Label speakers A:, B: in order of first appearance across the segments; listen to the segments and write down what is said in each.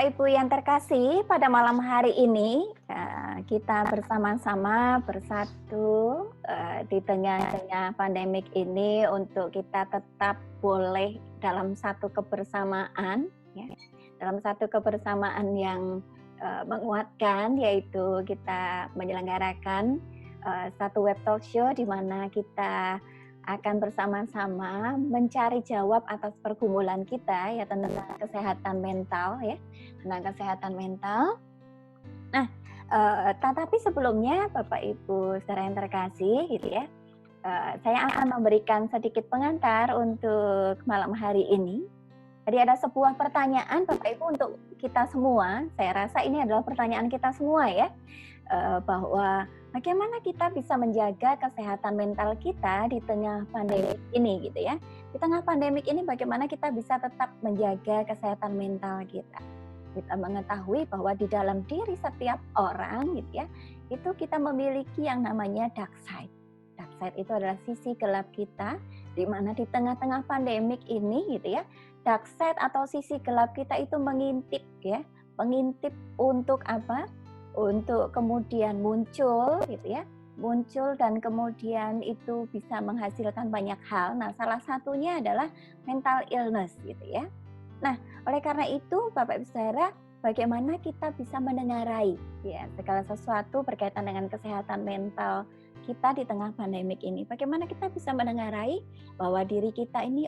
A: Bapak Ibu yang terkasih, pada malam hari ini kita bersama-sama bersatu di tengah-tengah pandemik ini untuk kita tetap boleh dalam satu kebersamaan, ya, dalam satu kebersamaan yang menguatkan, yaitu kita menyelenggarakan satu web talk show di mana kita akan bersama-sama mencari jawab atas pergumulan kita ya tentang kesehatan mental ya, tentang kesehatan mental. Nah, tetapi sebelumnya Bapak Ibu saudara yang terkasih gitu ya, saya akan memberikan sedikit pengantar untuk malam hari ini. Jadi ada sebuah pertanyaan Bapak Ibu untuk kita semua. Saya rasa ini adalah pertanyaan kita semua ya, bahwa bagaimana kita bisa menjaga kesehatan mental kita di tengah pandemi ini gitu ya. Di tengah pandemik ini bagaimana kita bisa tetap menjaga kesehatan mental kita. Kita mengetahui bahwa di dalam diri setiap orang gitu ya, itu kita memiliki yang namanya dark side. Dark side itu adalah sisi gelap kita, di mana di tengah-tengah pandemik ini gitu ya, dark side atau sisi gelap kita itu mengintip ya, mengintip untuk apa? Untuk kemudian muncul gitu ya, muncul dan kemudian itu bisa menghasilkan banyak hal. Nah, salah satunya adalah mental illness gitu ya. Nah, oleh karena itu Bapak Ibu Saudara, bagaimana kita bisa menengarai ya segala sesuatu berkaitan dengan kesehatan mental kita di tengah pandemik ini. Bagaimana kita bisa menengarai bahwa diri kita ini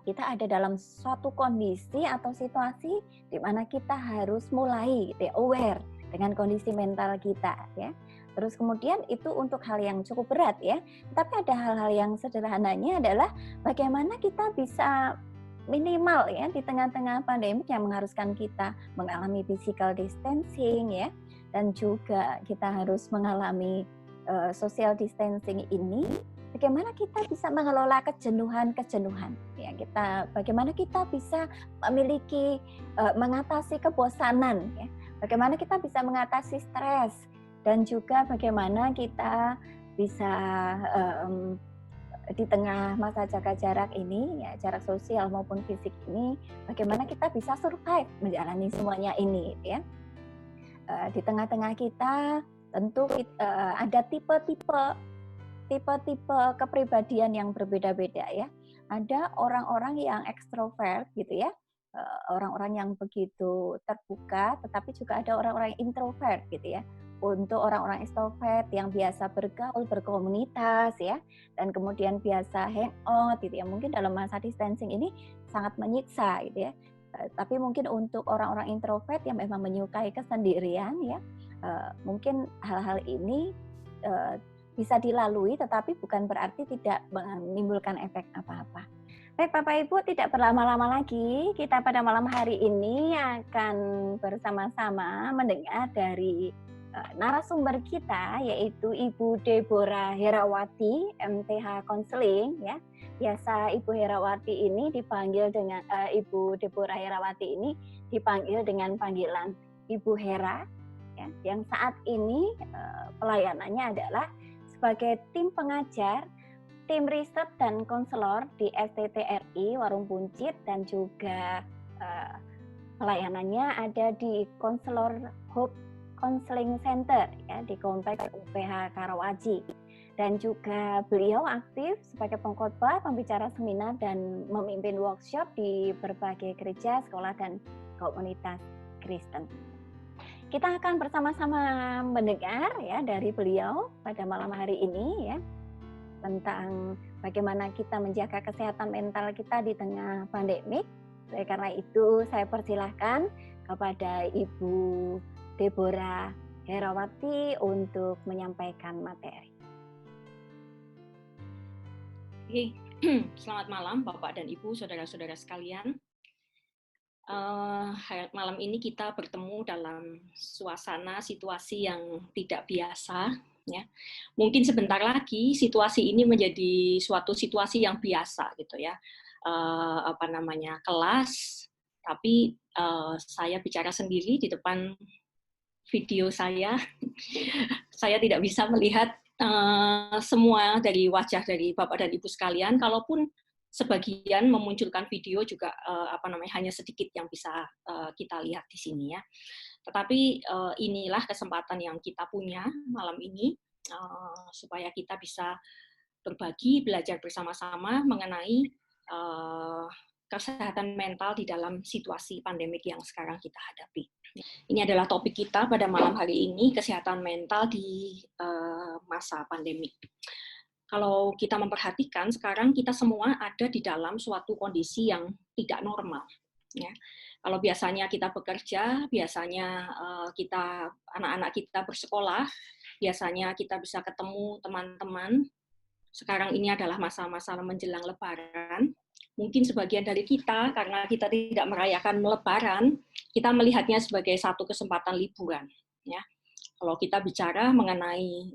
A: kita ada dalam suatu kondisi atau situasi di mana kita harus mulai gitu ya, aware dengan kondisi mental kita ya. Terus kemudian itu untuk hal yang cukup berat ya. Tapi ada hal-hal yang sederhananya adalah bagaimana kita bisa minimal ya di tengah-tengah pandemi yang mengharuskan kita mengalami physical distancing ya, dan juga kita harus mengalami social distancing ini. Bagaimana kita bisa mengelola kejenuhan ya, bagaimana kita bisa memiliki mengatasi kebosanan ya, bagaimana kita bisa mengatasi stres, dan juga bagaimana kita bisa di tengah masa jaga jarak ini ya, jarak sosial maupun fisik ini, bagaimana kita bisa survive menjalani semuanya ini ya. Di tengah-tengah kita tentu ada tipe-tipe kepribadian yang berbeda-beda ya. Ada orang-orang yang ekstrovert gitu ya, orang-orang yang begitu terbuka, tetapi juga ada orang-orang yang introvert gitu ya. Untuk orang-orang extrovert yang biasa bergaul, berkomunitas ya, dan kemudian biasa hangout gitu ya, mungkin dalam masa distancing ini sangat menyiksa gitu ya. Tapi mungkin untuk orang-orang introvert yang memang menyukai kesendirian ya, mungkin hal-hal ini bisa dilalui, tetapi bukan berarti tidak menimbulkan efek apa-apa. Baik Bapak Ibu, tidak berlama-lama lagi, kita pada malam hari ini akan bersama-sama mendengar dari narasumber kita, yaitu Ibu Deborah Herawati, MTH Counseling ya. Biasa Ibu Herawati ini dipanggil dengan Ibu Deborah Herawati ini dipanggil dengan panggilan Ibu Hera ya, yang saat ini pelayanannya adalah sebagai tim pengajar, tim riset dan konselor di STTRI Warung Buncit, dan juga pelayanannya ada di Konselor Hope Counseling Center ya, di Kompleks UPH Karawaci. Dan juga beliau aktif sebagai pengkhotbah, pembicara seminar, dan memimpin workshop di berbagai gereja, sekolah, dan komunitas Kristen. Kita akan bersama-sama mendengar ya dari beliau pada malam hari ini ya, tentang bagaimana kita menjaga kesehatan mental kita di tengah pandemik. Karena itu saya persilahkan kepada Ibu Deborah Herawati untuk menyampaikan materi.
B: Oke, selamat malam Bapak dan Ibu, saudara-saudara sekalian. Malam ini kita bertemu dalam suasana situasi yang tidak biasa ya. Mungkin sebentar lagi situasi ini menjadi suatu situasi yang biasa gitu ya. Kelas, tapi saya bicara sendiri di depan video saya. Saya tidak bisa melihat semua dari wajah dari Bapak dan Ibu sekalian. Kalaupun sebagian memunculkan video juga hanya sedikit yang bisa kita lihat di sini ya. Tetapi inilah kesempatan yang kita punya malam ini supaya kita bisa berbagi, belajar bersama-sama mengenai kesehatan mental di dalam situasi pandemik yang sekarang kita hadapi. Ini adalah topik kita pada malam hari ini, kesehatan mental di masa pandemik. Kalau kita memperhatikan, sekarang kita semua ada di dalam suatu kondisi yang tidak normal. Ya. Kalau biasanya kita bekerja, biasanya anak-anak kita bersekolah, biasanya kita bisa ketemu teman-teman. Sekarang ini adalah masa-masa menjelang Lebaran. Mungkin sebagian dari kita, karena kita tidak merayakan Lebaran, kita melihatnya sebagai satu kesempatan liburan. Ya. Kalau kita bicara mengenai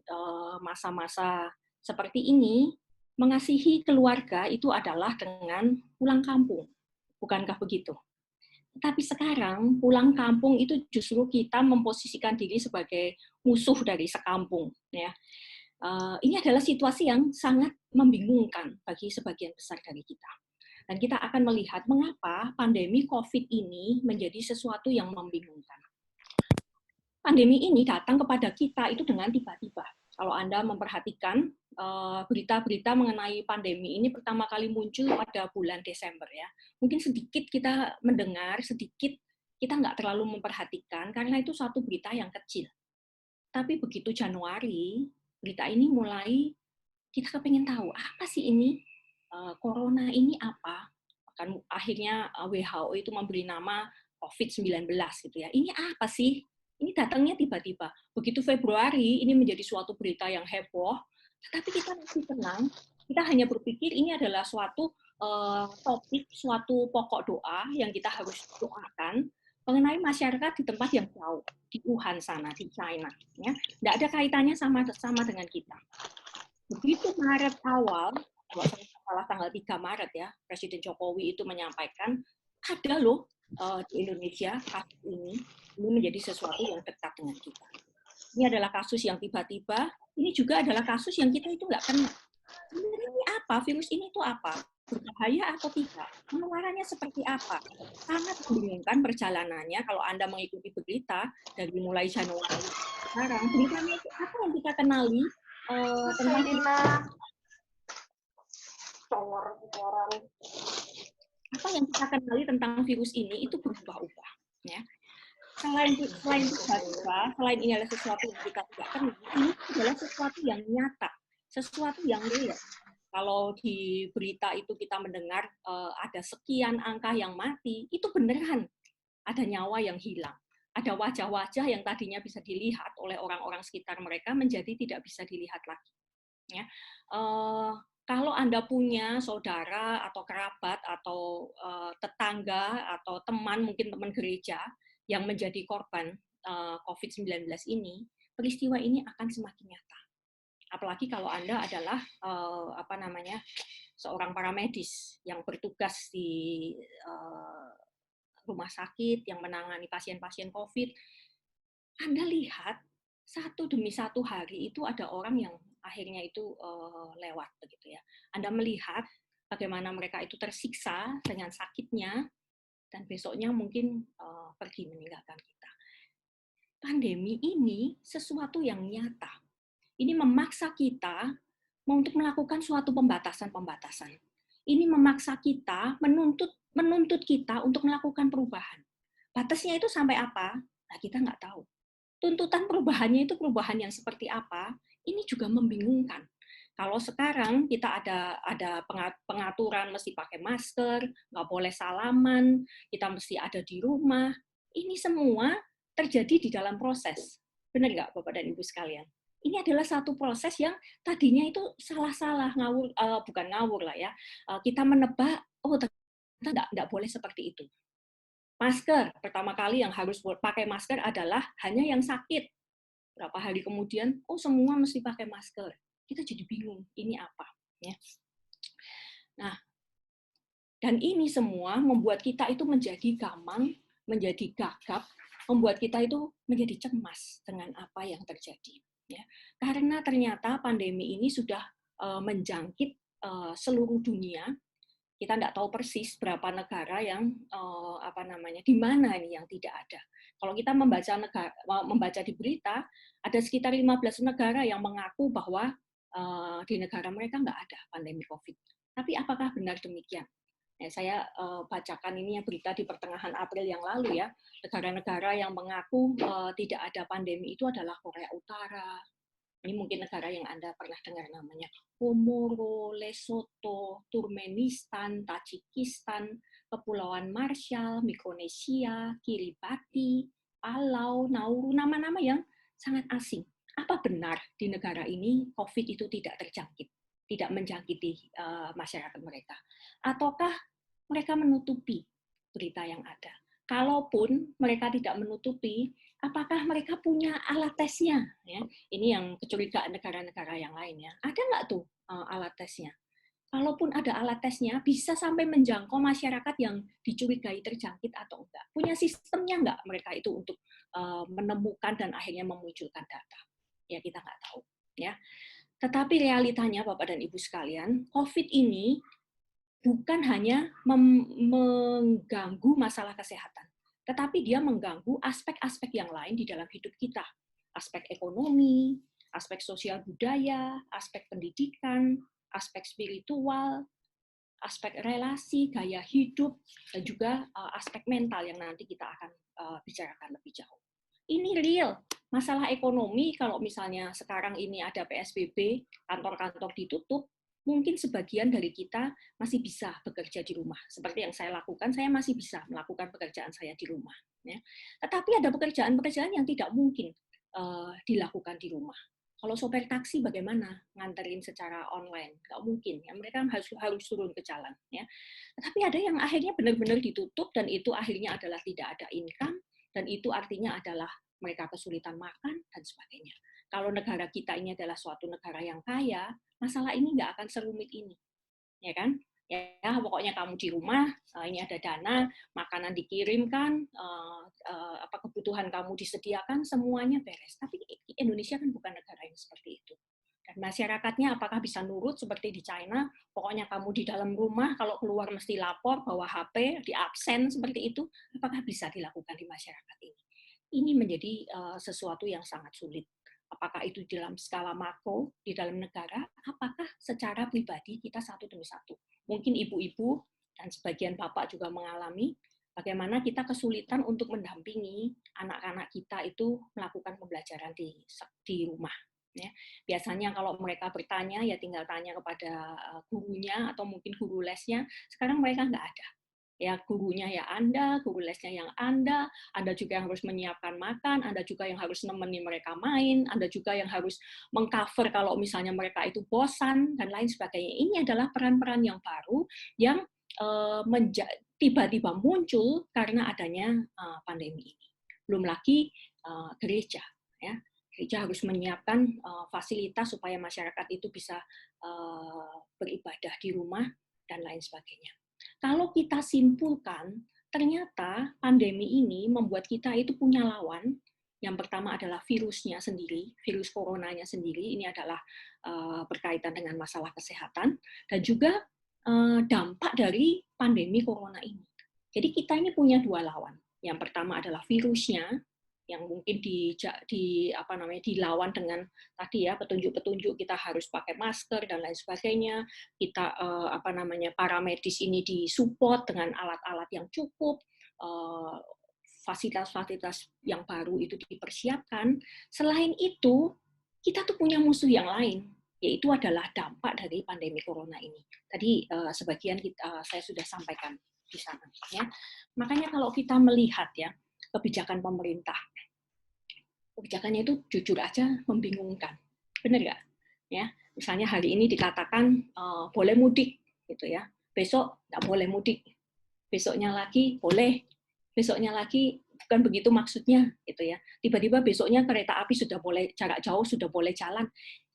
B: masa-masa seperti ini, mengasihi keluarga itu adalah dengan pulang kampung. Bukankah begitu? Tapi sekarang pulang kampung itu justru kita memposisikan diri sebagai musuh dari sekampung. Ya. Ini adalah situasi yang sangat membingungkan bagi sebagian besar dari kita. Dan kita akan melihat mengapa pandemi COVID ini menjadi sesuatu yang membingungkan. Pandemi ini datang kepada kita itu dengan tiba-tiba. Kalau Anda memperhatikan berita-berita mengenai pandemi ini pertama kali muncul pada bulan Desember ya. Mungkin sedikit kita mendengar, sedikit kita nggak terlalu memperhatikan karena itu suatu berita yang kecil. Tapi begitu Januari, berita ini mulai kita kepengen tahu apa sih ini, corona ini apa. Bahkan akhirnya WHO itu memberi nama COVID-19 gitu ya. Ini apa sih? Ini datangnya tiba-tiba. Begitu Februari, ini menjadi suatu berita yang heboh, tetapi kita masih tenang. Kita hanya berpikir ini adalah suatu topik, suatu pokok doa yang kita harus doakan mengenai masyarakat di tempat yang jauh, di Wuhan sana, di China. Ya. Tidak ada kaitannya sama dengan kita. Begitu Maret awal, kalau salah tanggal 3 Maret ya, Presiden Jokowi itu menyampaikan, ada loh di Indonesia kasus ini menjadi sesuatu yang dekat dengan kita. Ini adalah kasus yang tiba-tiba, ini juga adalah kasus yang kita itu nggak kenal. Sebenarnya ini apa? Virus ini itu apa? Berbahaya atau tidak? Penularannya seperti apa? Sangat membingungkan perjalanannya kalau Anda mengikuti berita dari mulai Januari sekarang. Beritanya itu apa yang kita kenali tentang apa yang kita kenali tentang virus ini itu berubah-ubah. Ya. Selain tiba-tiba, selain ini adalah sesuatu yang kita tidak kenal, ini adalah sesuatu yang nyata, sesuatu yang real. Kalau di berita itu kita mendengar ada sekian angka yang mati, itu beneran ada nyawa yang hilang. Ada wajah-wajah yang tadinya bisa dilihat oleh orang-orang sekitar mereka menjadi tidak bisa dilihat lagi. Ya. Kalau Anda punya saudara atau kerabat atau tetangga atau teman, mungkin teman gereja yang menjadi korban COVID-19 ini, peristiwa ini akan semakin nyata. Apalagi kalau Anda adalah seorang paramedis yang bertugas di rumah sakit yang menangani pasien-pasien COVID. Anda lihat satu demi satu hari itu ada orang yang akhirnya itu lewat begitu ya. Anda melihat bagaimana mereka itu tersiksa dengan sakitnya dan besoknya mungkin pergi meninggalkan kita. Pandemi ini sesuatu yang nyata. Ini memaksa kita untuk melakukan suatu pembatasan-pembatasan. Ini memaksa kita, menuntut kita untuk melakukan perubahan. Batasnya itu sampai apa? Nah, kita nggak tahu. Tuntutan perubahannya itu perubahan yang seperti apa? Ini juga membingungkan. Kalau sekarang kita ada pengaturan mesti pakai masker, nggak boleh salaman, kita mesti ada di rumah. Ini semua terjadi di dalam proses. Benar nggak Bapak dan Ibu sekalian? Ini adalah satu proses yang tadinya itu salah-salah, bukan ngawur lah ya. Kita menebak, oh ternyata nggak boleh seperti itu. Masker, pertama kali yang harus pakai masker adalah hanya yang sakit. Berapa hari kemudian, oh semua mesti pakai masker. Kita jadi bingung, ini apa? Ya. Nah, dan ini semua membuat kita itu menjadi gamang, menjadi gagap, membuat kita itu menjadi cemas dengan apa yang terjadi. Ya. Karena ternyata pandemi ini sudah menjangkit seluruh dunia, Kita nggak tahu persis berapa negara yang di mana ini yang tidak ada. Kalau kita membaca di berita, ada sekitar 15 negara yang mengaku bahwa di negara mereka nggak ada pandemi COVID. Tapi apakah benar demikian? Saya bacakan ini berita di pertengahan April yang lalu ya. Negara-negara yang mengaku tidak ada pandemi itu adalah Korea Utara. Ini mungkin negara yang Anda pernah dengar namanya. Komoro, Lesotho, Turkmenistan, Tajikistan, Kepulauan Marshall, Mikronesia, Kiribati, Palau, Nauru, nama-nama yang sangat asing. Apa benar di negara ini COVID itu tidak terjangkit, tidak menjangkiti masyarakat mereka? Ataukah mereka menutupi berita yang ada? Kalaupun mereka tidak menutupi, apakah mereka punya alat tesnya? Ya, ini yang kecurigaan negara-negara yang lainnya. Ada nggak tuh alat tesnya? Kalaupun ada alat tesnya, bisa sampai menjangkau masyarakat yang dicurigai terjangkit atau enggak. Punya sistemnya enggak mereka itu untuk menemukan dan akhirnya memunculkan data? Ya kita nggak tahu. Ya. Tetapi realitanya Bapak dan Ibu sekalian, COVID ini bukan hanya mengganggu masalah kesehatan, tetapi dia mengganggu aspek-aspek yang lain di dalam hidup kita. Aspek ekonomi, aspek sosial budaya, aspek pendidikan, aspek spiritual, aspek relasi, gaya hidup, dan juga aspek mental yang nanti kita akan bicarakan lebih jauh. Ini real. Masalah ekonomi, kalau misalnya sekarang ini ada PSBB, kantor-kantor ditutup, mungkin sebagian dari kita masih bisa bekerja di rumah. Seperti yang saya lakukan, saya masih bisa melakukan pekerjaan saya di rumah. Ya. Tetapi ada pekerjaan-pekerjaan yang tidak mungkin dilakukan di rumah. Kalau sopir taksi bagaimana nganterin secara online? Nggak mungkin, ya. Mereka harus turun ke jalan. Ya. Tetapi ada yang akhirnya benar-benar ditutup, dan itu akhirnya adalah tidak ada income, dan itu artinya adalah mereka kesulitan makan, dan sebagainya. Kalau negara kita ini adalah suatu negara yang kaya, masalah ini nggak akan serumit ini, ya kan? Ya, pokoknya kamu di rumah, ini ada dana, makanan dikirimkan, kebutuhan kamu disediakan, semuanya beres. Tapi Indonesia kan bukan negara yang seperti itu. Dan masyarakatnya apakah bisa nurut seperti di China? Pokoknya kamu di dalam rumah, kalau keluar mesti lapor, bawa HP, di absen seperti itu. Apakah bisa dilakukan di masyarakat ini? Ini menjadi sesuatu yang sangat sulit. Apakah itu dalam skala makro di dalam negara, apakah secara pribadi kita satu demi satu. Mungkin ibu-ibu dan sebagian bapak juga mengalami bagaimana kita kesulitan untuk mendampingi anak-anak kita itu melakukan pembelajaran di rumah. Ya. Biasanya kalau mereka bertanya, ya tinggal tanya kepada gurunya atau mungkin guru lesnya. Sekarang mereka nggak ada. Ya, gurunya ya Anda, guru lesnya yang Anda juga yang harus menyiapkan makan, Anda juga yang harus nemenin mereka main, Anda juga yang harus mengcover kalau misalnya mereka itu bosan, dan lain sebagainya. Ini adalah peran-peran yang baru yang tiba-tiba muncul karena adanya pandemi ini. Belum lagi gereja. Ya. Gereja harus menyiapkan fasilitas supaya masyarakat itu bisa beribadah di rumah, dan lain sebagainya. Kalau kita simpulkan, ternyata pandemi ini membuat kita itu punya lawan. Yang pertama adalah virusnya sendiri, virus coronanya sendiri. Ini adalah berkaitan dengan masalah kesehatan, dan juga dampak dari pandemi corona ini. Jadi kita ini punya dua lawan. Yang pertama adalah virusnya, yang mungkin dilawan dengan tadi ya petunjuk-petunjuk, kita harus pakai masker dan lain sebagainya, kita para medis ini disupport dengan alat-alat yang cukup, fasilitas-fasilitas yang baru itu dipersiapkan. Selain itu, kita tuh punya musuh yang lain, yaitu adalah dampak dari pandemi corona ini. Tadi sebagian saya sudah sampaikan di sana. Ya. Makanya kalau kita melihat ya kebijakan pemerintah, kebijakannya itu jujur aja membingungkan, benar nggak? Ya, misalnya hari ini dikatakan boleh mudik, gitu ya. Besok nggak boleh mudik, besoknya lagi boleh, besoknya lagi bukan begitu maksudnya, gitu ya. Tiba-tiba besoknya kereta api sudah boleh jarak jauh, sudah boleh jalan.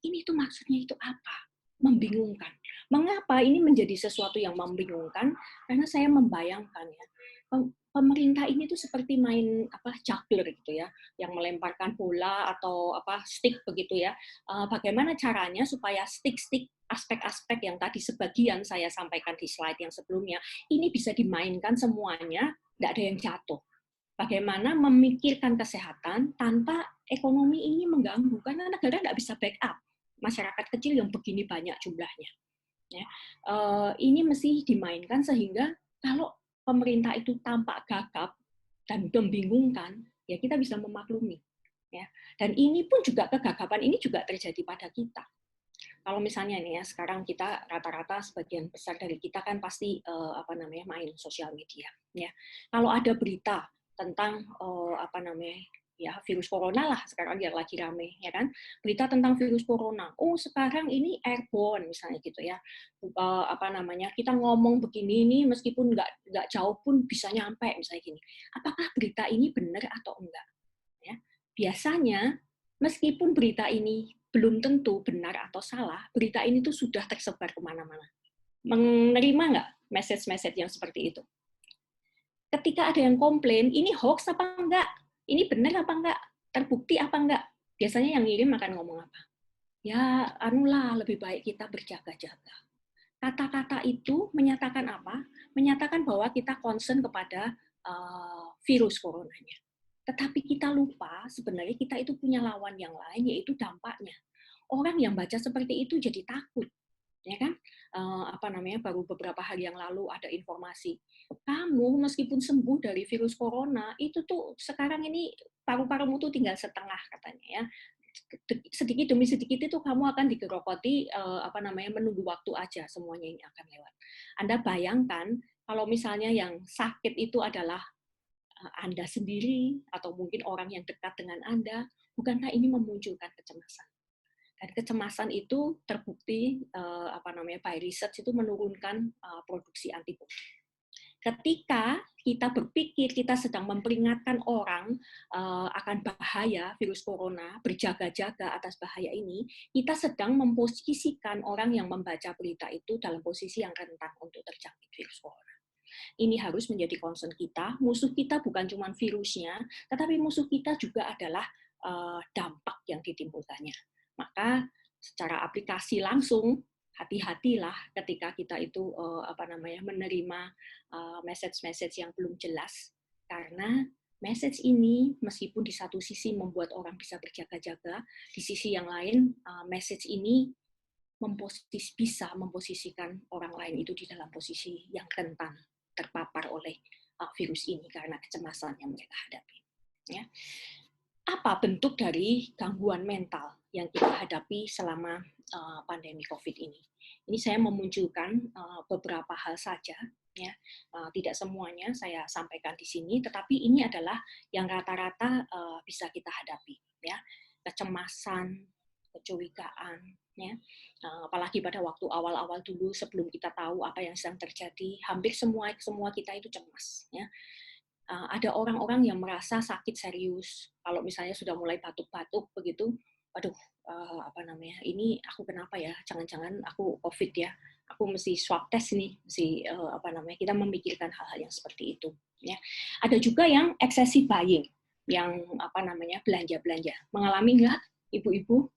B: Ini tuh maksudnya itu apa? Membingungkan. Mengapa ini menjadi sesuatu yang membingungkan? Karena saya membayangkan ya, pemerintah ini tuh seperti main juggler gitu ya, yang melemparkan bola atau stick begitu ya. Bagaimana caranya supaya stick-stick aspek-aspek yang tadi sebagian saya sampaikan di slide yang sebelumnya ini bisa dimainkan semuanya, tidak ada yang jatuh. Bagaimana memikirkan kesehatan tanpa ekonomi ini mengganggu, karena negara tidak bisa backup masyarakat kecil yang begini banyak jumlahnya. Ya. Ini mesti dimainkan sehingga kalau pemerintah itu tampak gagap dan membingungkan, ya kita bisa memaklumi. Ya. Dan ini pun juga kegagapan ini juga terjadi pada kita. Kalau misalnya nih ya, sekarang kita rata-rata sebagian besar dari kita kan pasti main sosial media. Ya. Kalau ada berita tentang ya virus corona lah sekarang yang lagi rame ya kan, berita tentang virus corona, oh sekarang ini airborne misalnya gitu ya, kita ngomong begini ini meskipun nggak jauh pun bisa nyampe misalnya gini, apakah berita ini benar atau enggak ya? Biasanya meskipun berita ini belum tentu benar atau salah, berita ini tuh sudah tersebar kemana-mana. Menerima nggak message-message yang seperti itu? Ketika ada yang komplain, ini hoax apa enggak? Ini benar apa enggak? Terbukti apa enggak? Biasanya yang ngirim akan ngomong apa? Ya, anulah, lebih baik kita berjaga-jaga. Kata-kata itu menyatakan apa? Menyatakan bahwa kita concern kepada virus coronanya. Tetapi kita lupa, sebenarnya kita itu punya lawan yang lain, yaitu dampaknya. Orang yang baca seperti itu jadi takut. Ya kan? Baru beberapa hari yang lalu ada informasi, kamu meskipun sembuh dari virus corona, itu tuh sekarang ini paru-parumu tuh tinggal setengah katanya ya. Sedikit demi sedikit itu kamu akan digerogoti, menunggu waktu aja semuanya ini akan lewat. Anda bayangkan kalau misalnya yang sakit itu adalah Anda sendiri atau mungkin orang yang dekat dengan Anda, bukankah ini memunculkan kecemasan? Dan kecemasan itu terbukti by research itu menurunkan produksi antibodi. Ketika kita berpikir kita sedang memperingatkan orang akan bahaya virus corona, berjaga-jaga atas bahaya ini, kita sedang memposisikan orang yang membaca berita itu dalam posisi yang rentan untuk terjangkit virus corona. Ini harus menjadi concern kita. Musuh kita bukan cuma virusnya, tetapi musuh kita juga adalah dampak yang ditimbulkannya. Maka secara aplikasi langsung hati-hatilah ketika kita itu menerima message-message yang belum jelas, karena message ini meskipun di satu sisi membuat orang bisa berjaga-jaga, di sisi yang lain message ini bisa memposisikan orang lain itu di dalam posisi yang rentan terpapar oleh virus ini karena kecemasan yang mereka hadapi. Ya. Apa bentuk dari gangguan mental yang kita hadapi selama pandemi COVID ini? Ini saya memunculkan beberapa hal saja, ya, tidak semuanya saya sampaikan di sini, tetapi ini adalah yang rata-rata bisa kita hadapi, ya, kecemasan, kecurigaan, ya, apalagi pada waktu awal-awal dulu sebelum kita tahu apa yang sedang terjadi, hampir semua kita itu cemas, ya. Ada orang-orang yang merasa sakit serius. Kalau misalnya sudah mulai batuk-batuk begitu, waduh, ini aku kenapa ya? Jangan-jangan aku COVID ya? Aku mesti swab test nih, mesti kita memikirkan hal-hal yang seperti itu. Ya, ada juga yang excessive buying, yang belanja-belanja. Mengalami nggak, ibu-ibu?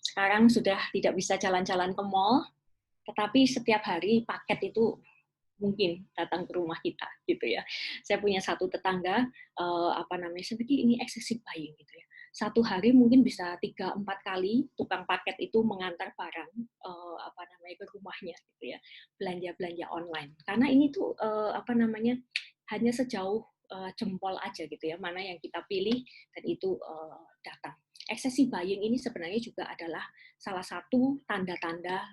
B: Sekarang sudah tidak bisa jalan-jalan ke mall, tetapi setiap hari paket itu mungkin datang ke rumah kita gitu ya. Saya punya satu tetangga saya pikir ini excessive buying gitu ya. Satu hari mungkin bisa 3-4 kali tukang paket itu mengantar barang ke rumahnya gitu ya. Belanja online. Karena ini tuh hanya sejauh jempol aja gitu ya, mana yang kita pilih dan itu datang. Excessive buying ini sebenarnya juga adalah salah satu tanda-tanda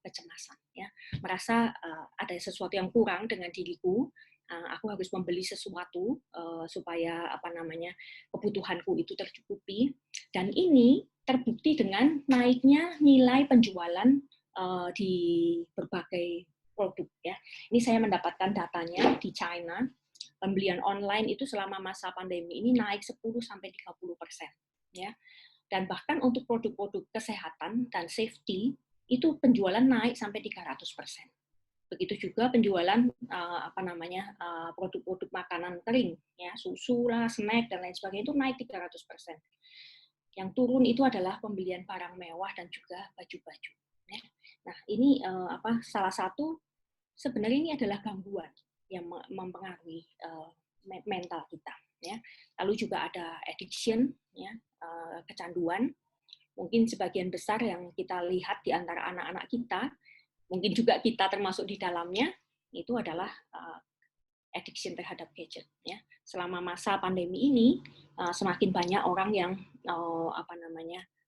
B: kecemasan, ya. Merasa ada sesuatu yang kurang dengan diriku, aku harus membeli sesuatu supaya kebutuhanku itu tercukupi, dan ini terbukti dengan naiknya nilai penjualan di berbagai produk, ya. Ini saya mendapatkan datanya di China. Pembelian online itu selama masa pandemi ini naik 10-30%, ya. Dan bahkan untuk produk-produk kesehatan dan safety itu penjualan naik sampai 300%. Begitu juga penjualan produk-produk makanan kering, ya, susu lah, snack dan lain sebagainya itu naik 300%. Yang turun itu adalah pembelian barang mewah dan juga baju-baju. Ya. Nah, ini salah satu sebenarnya ini adalah gangguan yang mempengaruhi mental kita. Ya. Lalu juga ada addiction, ya, kecanduan. Mungkin sebagian besar yang kita lihat di antara anak-anak kita, mungkin juga kita termasuk di dalamnya, itu adalah addiction terhadap gadget. Ya. Selama masa pandemi ini, semakin banyak orang yang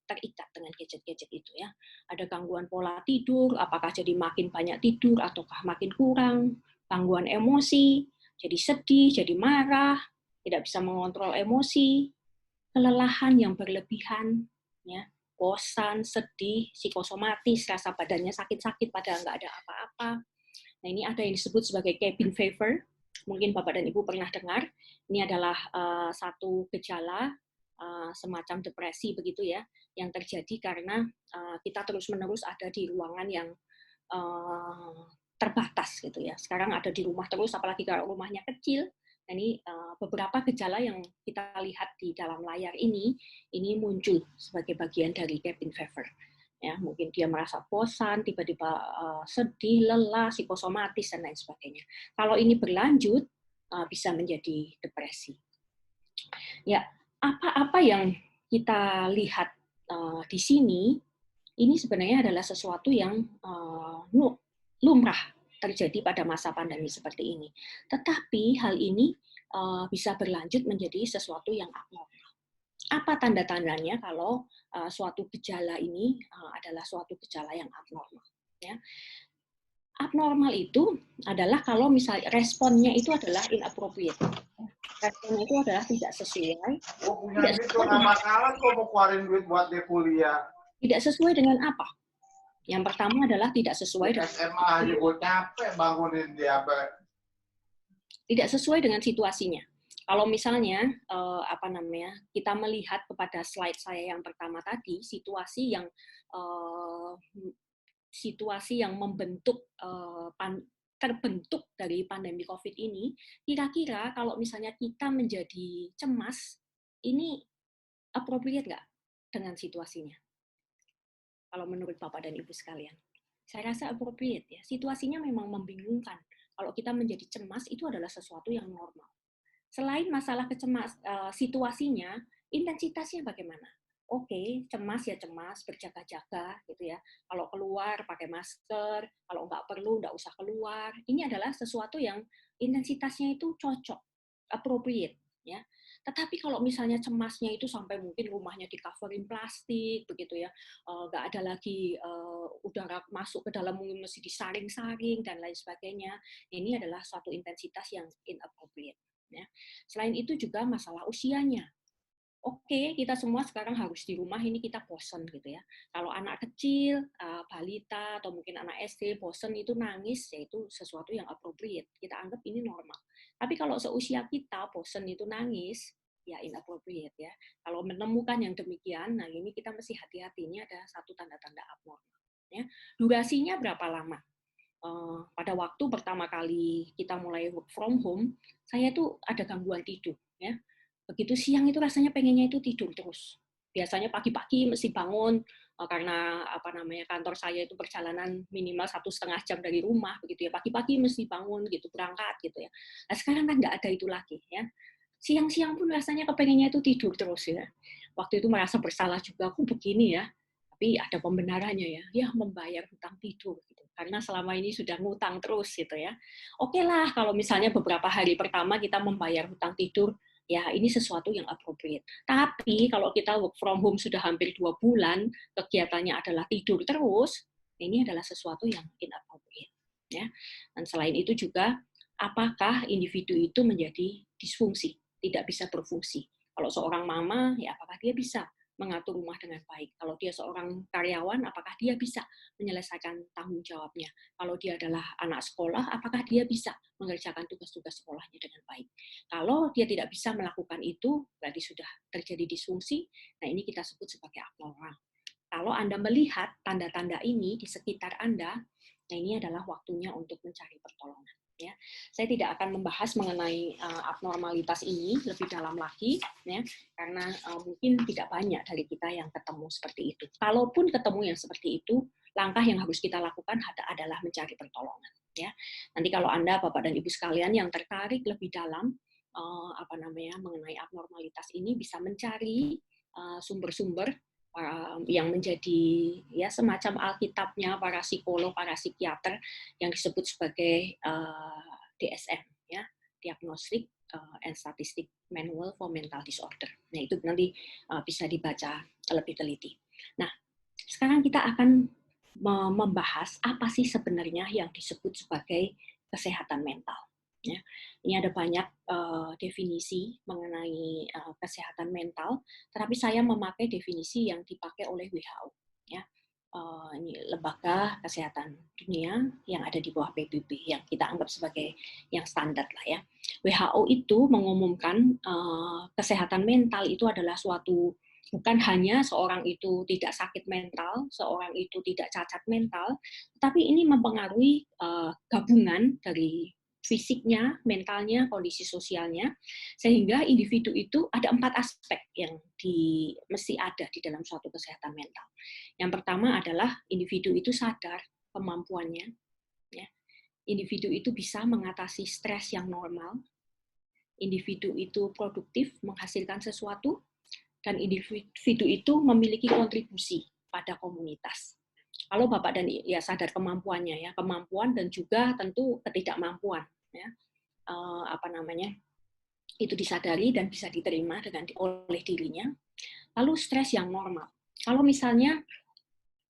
B: terikat dengan gadget-gadget itu. Ya. Ada gangguan pola tidur, apakah jadi makin banyak tidur ataukah makin kurang, gangguan emosi, jadi sedih, jadi marah, tidak bisa mengontrol emosi, kelelahan yang berlebihan, ya, bosan, sedih, psikosomatis, rasa badannya sakit-sakit padahal nggak ada apa-apa. Nah, ini ada yang disebut sebagai cabin fever. Mungkin Bapak dan Ibu pernah dengar. Ini adalah satu gejala semacam depresi begitu ya, yang terjadi karena kita terus-menerus ada di ruangan yang terbatas gitu ya. Sekarang ada di rumah terus, apalagi kalau rumahnya kecil. Nah, ini beberapa gejala yang kita lihat di dalam layar ini muncul sebagai bagian dari cabin fever. Ya, mungkin dia merasa bosan, tiba-tiba sedih, lelah, psikosomatis dan lain sebagainya. Kalau ini berlanjut, bisa menjadi depresi. Ya, apa-apa yang kita lihat di sini, ini sebenarnya adalah sesuatu yang lumrah terjadi pada masa pandemi seperti ini. Tetapi hal ini bisa berlanjut menjadi sesuatu yang abnormal. Apa tanda-tandanya kalau suatu gejala ini adalah suatu gejala yang abnormal? Ya. Abnormal itu adalah kalau misalnya responnya itu adalah inappropriate. Responnya itu adalah tidak sesuai.
C: Punya duit kok nggak bakalan kok mau keluarin duit buat dia kuliah.
B: Tidak sesuai dengan apa? Yang pertama adalah tidak sesuai dengan
C: SMA aja gue capek bangunin dia.
B: Tidak sesuai dengan situasinya. Kalau misalnya kita melihat kepada slide saya yang pertama tadi, situasi yang terbentuk dari pandemi COVID ini, kira-kira kalau misalnya kita menjadi cemas, ini appropriate nggak dengan situasinya? Kalau menurut Bapak dan Ibu sekalian, saya rasa appropriate ya. Situasinya memang membingungkan. Kalau kita menjadi cemas, itu adalah sesuatu yang normal. Selain masalah situasinya, intensitasnya bagaimana? Oke, cemas ya cemas, berjaga-jaga gitu ya. Kalau keluar pakai masker, kalau nggak perlu nggak usah keluar. Ini adalah sesuatu yang intensitasnya itu cocok, appropriate ya. Tetapi kalau misalnya cemasnya itu sampai mungkin rumahnya di-coverin plastik begitu ya, nggak ada lagi udara masuk ke dalam, mungkin mesti disaring-saring dan lain sebagainya. Ini adalah suatu intensitas yang inappropriate. Ya. Selain itu juga masalah usianya. Oke, kita semua sekarang harus di rumah, ini kita bosen gitu ya. Kalau anak kecil, balita atau mungkin anak SD bosen itu nangis, yaitu sesuatu yang appropriate. Kita anggap ini normal. Tapi kalau seusia kita bosen itu nangis, ya inappropriate ya. Kalau menemukan yang demikian, nah ini kita mesti hati-hati. Ini ada satu tanda-tanda abnormal. Ya. Durasinya berapa lama? Pada waktu pertama kali kita mulai work from home, saya tuh ada gangguan tidur. Ya. Begitu siang itu rasanya pengennya itu tidur terus. Biasanya pagi-pagi mesti bangun karena kantor saya itu perjalanan minimal 1,5 jam dari rumah begitu ya. Pagi-pagi mesti bangun gitu, berangkat gitu ya. Nah, sekarang kan nggak ada itu lagi ya. Siang-siang pun rasanya kepengennya itu tidur terus ya. Waktu itu merasa bersalah juga, aku begini ya. Tapi ada pembenarannya ya, membayar hutang tidur gitu. Karena selama ini sudah ngutang terus gitu ya. Oke lah kalau misalnya beberapa hari pertama kita membayar hutang tidur, ya ini sesuatu yang appropriate. Tapi kalau kita work from home sudah hampir 2 bulan, kegiatannya adalah tidur terus, ini adalah sesuatu yang inappropriate. Ya. Dan selain itu juga, apakah individu itu menjadi disfungsi, tidak bisa berfungsi. Kalau seorang mama, ya apakah dia bisa mengatur rumah dengan baik. Kalau dia seorang karyawan, apakah dia bisa menyelesaikan tanggung jawabnya. Kalau dia adalah anak sekolah, apakah dia bisa mengerjakan tugas-tugas sekolahnya dengan baik. Kalau dia tidak bisa melakukan itu, berarti sudah terjadi disfungsi, nah ini kita sebut sebagai abnormal. Kalau Anda melihat tanda-tanda ini di sekitar Anda, Nah, ini adalah waktunya untuk mencari pertolongan. Ya, saya tidak akan membahas mengenai abnormalitas ini lebih dalam lagi, ya, karena mungkin tidak banyak dari kita yang ketemu seperti itu. Kalaupun ketemu yang seperti itu, langkah yang harus kita lakukan adalah mencari pertolongan. Ya, nanti kalau Anda, Bapak dan Ibu sekalian yang tertarik lebih dalam mengenai abnormalitas ini, bisa mencari sumber-sumber yang menjadi ya semacam alkitabnya para psikolog, para psikiater yang disebut sebagai DSM, ya, Diagnostic and Statistic Manual for Mental Disorder. Nah, itu nanti bisa dibaca lebih teliti. Nah, sekarang kita akan membahas apa sih sebenarnya yang disebut sebagai kesehatan mental. Ya, ini ada banyak definisi mengenai kesehatan mental, tetapi saya memakai definisi yang dipakai oleh WHO. Ya, ini lembaga kesehatan dunia yang ada di bawah PBB yang kita anggap sebagai yang standar lah ya. WHO itu mengumumkan kesehatan mental itu adalah suatu, bukan hanya seorang itu tidak sakit mental, seorang itu tidak cacat mental, tetapi ini mempengaruhi gabungan dari fisiknya, mentalnya, kondisi sosialnya, sehingga individu itu ada 4 aspek yang mesti ada di dalam suatu kesehatan mental. Yang pertama adalah individu itu sadar kemampuannya, ya. Individu itu bisa mengatasi stres yang normal, individu itu produktif menghasilkan sesuatu, dan individu itu memiliki kontribusi pada komunitas. Kalau Bapak dan ya sadar kemampuannya, ya, kemampuan dan juga tentu ketidakmampuan, ya, itu disadari dan bisa diterima oleh dirinya. Lalu stres yang normal. Kalau misalnya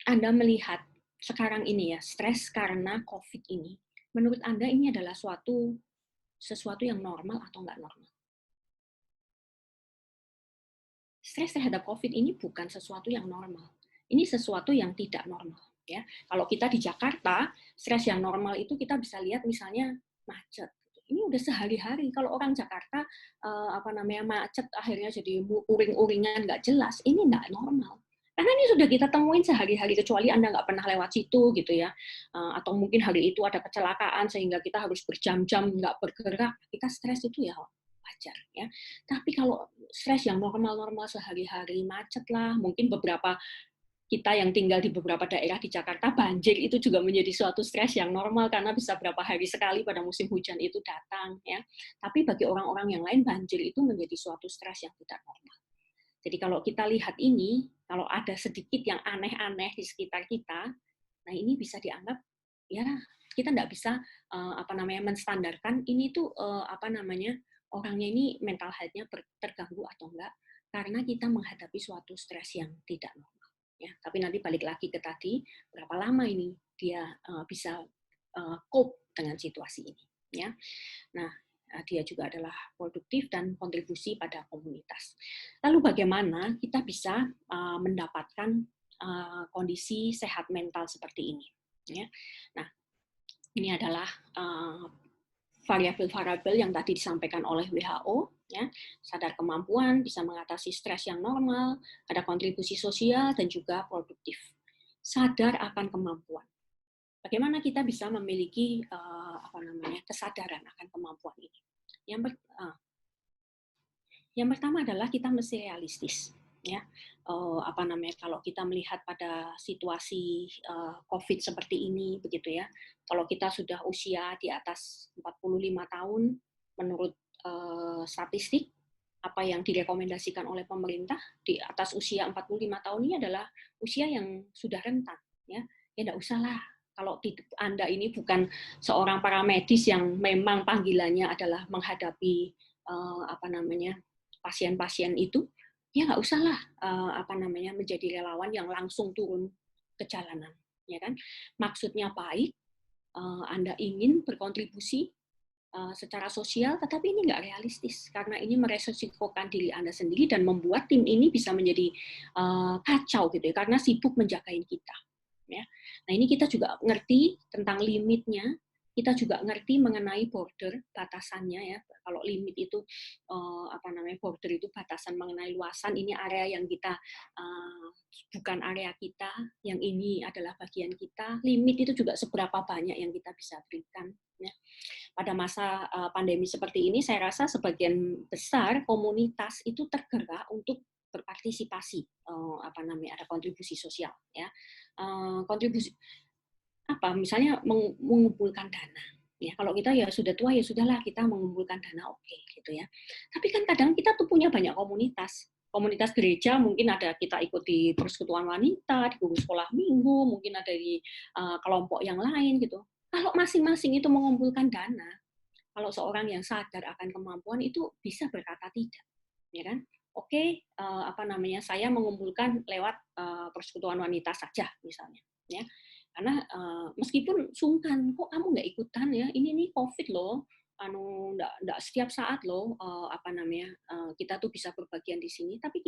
B: Anda melihat sekarang ini ya stres karena COVID ini, menurut Anda ini adalah sesuatu yang normal atau nggak normal? Stres terhadap COVID ini bukan sesuatu yang normal. Ini sesuatu yang tidak normal. Ya, kalau kita di Jakarta, stres yang normal itu kita bisa lihat misalnya macet. Ini udah sehari-hari. Kalau orang Jakarta macet akhirnya jadi uring-uringan nggak jelas, ini nggak normal. Karena ini sudah kita temuin sehari-hari, kecuali Anda nggak pernah lewat situ gitu ya, atau mungkin hari itu ada kecelakaan sehingga kita harus berjam-jam nggak bergerak. Kita stres itu ya wajar ya. Tapi kalau stres yang normal-normal sehari-hari, macet lah, mungkin beberapa kita yang tinggal di beberapa daerah di Jakarta, banjir itu juga menjadi suatu stres yang normal karena bisa berapa hari sekali pada musim hujan itu datang. Ya. Tapi bagi orang-orang yang lain, banjir itu menjadi suatu stres yang tidak normal. Jadi kalau kita lihat ini, kalau ada sedikit yang aneh-aneh di sekitar kita, nah ini bisa dianggap, ya kita nggak bisa menstandarkan ini tuh orangnya ini mental health-nya terganggu atau enggak, karena kita menghadapi suatu stres yang tidak normal. Ya, tapi nanti balik lagi ke tadi, berapa lama ini dia bisa cope dengan situasi ini. Ya. Nah, dia juga adalah produktif dan kontribusi pada komunitas. Lalu bagaimana kita bisa mendapatkan kondisi sehat mental seperti ini? Ya. Nah, ini adalah variabel-variabel yang tadi disampaikan oleh WHO, ya, sadar kemampuan, bisa mengatasi stres yang normal, ada kontribusi sosial, dan juga produktif. Sadar akan kemampuan. Bagaimana kita bisa memiliki kesadaran akan kemampuan ini? Yang pertama adalah kita mesti realistis. Ya, kalau kita melihat pada situasi COVID seperti ini, begitu ya, kalau kita sudah usia di atas 45 tahun, menurut statistik, apa yang direkomendasikan oleh pemerintah, di atas usia 45 tahun ini adalah usia yang sudah rentan. Ya enggak usahlah, kalau Anda ini bukan seorang paramedis yang memang panggilannya adalah menghadapi pasien-pasien itu, ya nggak usahlah menjadi relawan yang langsung turun ke jalanan, ya kan? Maksudnya baik, Anda ingin berkontribusi secara sosial, tetapi ini nggak realistis karena ini meresikokan diri Anda sendiri dan membuat tim ini bisa menjadi kacau gitu ya, karena sibuk menjagain kita. Ya. Nah ini kita juga ngerti tentang limitnya kita juga ngerti mengenai border, batasannya ya. Kalau limit itu border itu batasan mengenai luasan, ini area yang kita bukan area kita, yang ini adalah bagian kita. Limit itu juga seberapa banyak yang kita bisa berikan ya. Pada masa pandemi seperti ini, saya rasa sebagian besar komunitas itu tergerak untuk berpartisipasi, ada kontribusi sosial ya. Kontribusi misalnya mengumpulkan dana. Ya, kalau kita ya sudah tua ya sudahlah, kita mengumpulkan dana, oke gitu ya. Tapi kan kadang kita tuh punya banyak komunitas. Komunitas gereja mungkin ada kita ikut di persekutuan wanita, di guru sekolah minggu, mungkin ada di kelompok yang lain gitu. Kalau masing-masing itu mengumpulkan dana, kalau seorang yang sadar akan kemampuan itu bisa berkata tidak, ya kan? Oke, saya mengumpulkan lewat persekutuan wanita saja misalnya, ya. Karena meskipun sungkan, kok kamu nggak ikutan ya? Ini nih COVID loh, nggak setiap saat loh, kita tuh bisa berbagian di sini. Tapi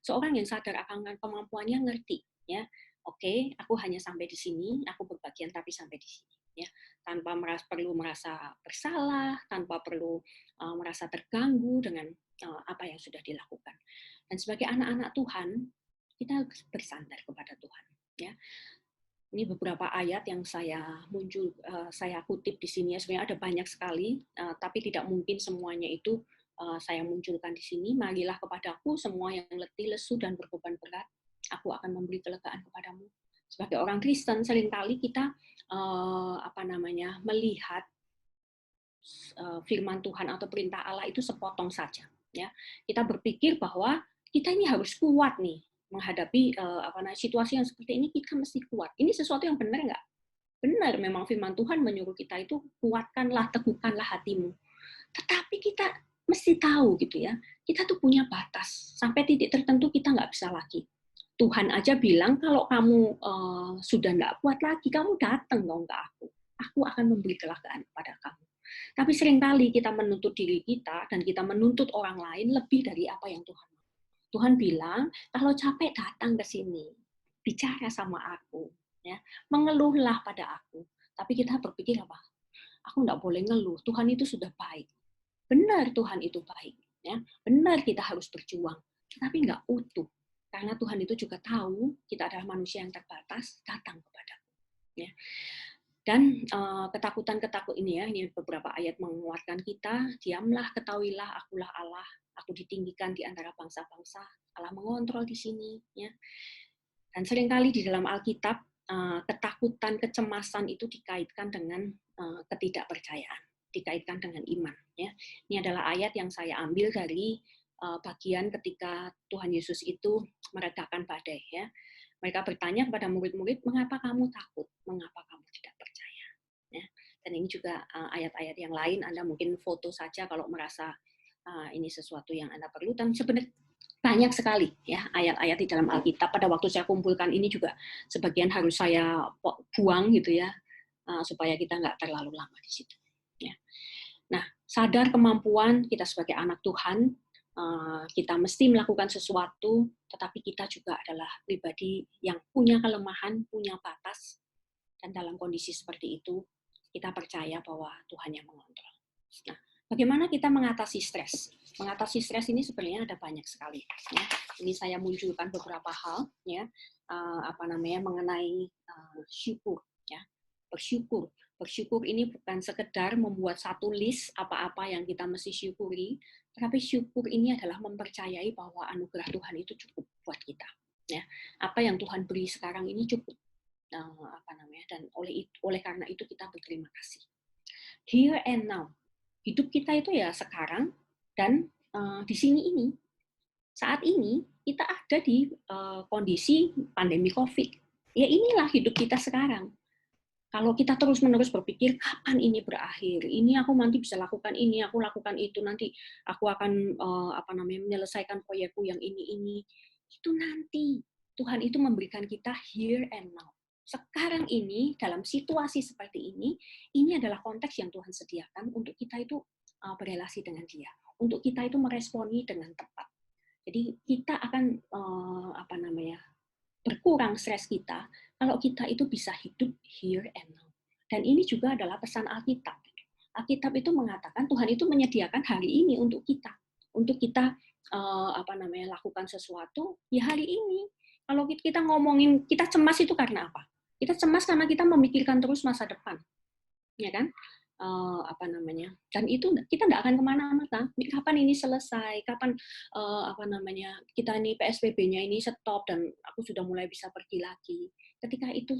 B: seorang yang sadar akan kemampuannya ngerti, ya. Oke, aku hanya sampai di sini, aku berbagian tapi sampai di sini, ya. Tanpa perlu merasa bersalah, tanpa perlu merasa terganggu dengan apa yang sudah dilakukan. Dan sebagai anak-anak Tuhan, kita bersandar kepada Tuhan, ya. Ini beberapa ayat yang saya kutip di sini. Sebenarnya ada banyak sekali, tapi tidak mungkin semuanya itu saya munculkan di sini. Marilah kepadaku semua yang letih, lesu, dan berbeban berat. Aku akan memberi kelegaan kepadamu. Sebagai orang Kristen, seringkali kita melihat firman Tuhan atau perintah Allah itu sepotong saja. Ya, kita berpikir bahwa kita ini harus kuat nih menghadapi situasi yang seperti ini, kita mesti kuat. Ini sesuatu yang benar nggak? Benar, memang firman Tuhan menyuruh kita itu kuatkanlah, teguhkanlah hatimu. Tetapi kita mesti tahu gitu ya, kita tuh punya batas. Sampai titik tertentu kita nggak bisa lagi. Tuhan aja bilang kalau kamu sudah nggak kuat lagi, kamu datang dong ke aku. Aku akan memberi kelegaan kepada kamu. Tapi seringkali kita menuntut diri kita dan kita menuntut orang lain lebih dari apa yang Tuhan. Tuhan bilang, kalau capek datang ke sini, bicara sama aku, ya, mengeluhlah pada aku. Tapi kita berpikir apa? Aku nggak boleh ngeluh. Tuhan itu sudah baik. Benar Tuhan itu baik, ya. Benar kita harus berjuang, tetapi nggak utuh. Karena Tuhan itu juga tahu kita adalah manusia yang terbatas, datang kepadaku, ya. Dan ketakutan-ketakut ini ya, ini beberapa ayat menguatkan kita. Diamlah, ketahuilah, akulah Allah. Aku ditinggikan di antara bangsa-bangsa. Allah mengontrol di sini. Ya. Dan seringkali di dalam Alkitab, ketakutan, kecemasan itu dikaitkan dengan ketidakpercayaan. Dikaitkan dengan iman. Ya. Ini adalah ayat yang saya ambil dari bagian ketika Tuhan Yesus itu meredakan badai. Ya. Mereka bertanya kepada murid-murid, mengapa kamu takut? Mengapa kamu tidak percaya? Ya. Dan ini juga ayat-ayat yang lain, Anda mungkin foto saja kalau merasa ini sesuatu yang Anda perlu. Dan sebenarnya banyak sekali ya ayat-ayat di dalam Alkitab. Pada waktu saya kumpulkan ini juga sebagian harus saya buang gitu ya, supaya kita nggak terlalu lama di situ. Ya. Nah, sadar kemampuan kita sebagai anak Tuhan, kita mesti melakukan sesuatu, tetapi kita juga adalah pribadi yang punya kelemahan, punya batas, dan dalam kondisi seperti itu, kita percaya bahwa Tuhan yang mengontrol. Nah, bagaimana kita mengatasi stres? Mengatasi stres ini sebenarnya ada banyak sekali. Ya. Ini saya munculkan beberapa hal, ya, mengenai syukur, ya, bersyukur. Bersyukur ini bukan sekedar membuat satu list apa-apa yang kita mesti syukuri, tetapi syukur ini adalah mempercayai bahwa anugerah Tuhan itu cukup buat kita. Ya, apa yang Tuhan beri sekarang ini cukup. Dan oleh karena itu kita berterima kasih. Here and now, hidup kita itu ya sekarang dan di sini ini. Saat ini kita ada di kondisi pandemi COVID. Ya inilah hidup kita sekarang. Kalau kita terus-menerus berpikir, kapan ini berakhir? Ini aku nanti bisa lakukan ini, aku lakukan itu, nanti aku akan menyelesaikan proyekku yang ini. Itu nanti. Tuhan itu memberikan kita here and now. Sekarang ini, dalam situasi seperti ini adalah konteks yang Tuhan sediakan untuk kita itu berelasi dengan Dia. Untuk kita itu meresponi dengan tepat. Jadi kita akan berkurang stres kita kalau kita itu bisa hidup here and now. Dan ini juga adalah pesan Alkitab. Alkitab itu mengatakan Tuhan itu menyediakan hari ini untuk kita lakukan sesuatu ya hari ini. Kalau kita ngomongin kita cemas itu karena apa? Kita cemas karena kita memikirkan terus masa depan, ya kan? Dan itu kita nggak akan kemana-mana. Kapan ini selesai? Kapan kita ini PSBB-nya ini stop dan aku sudah mulai bisa pergi lagi. Ketika itu,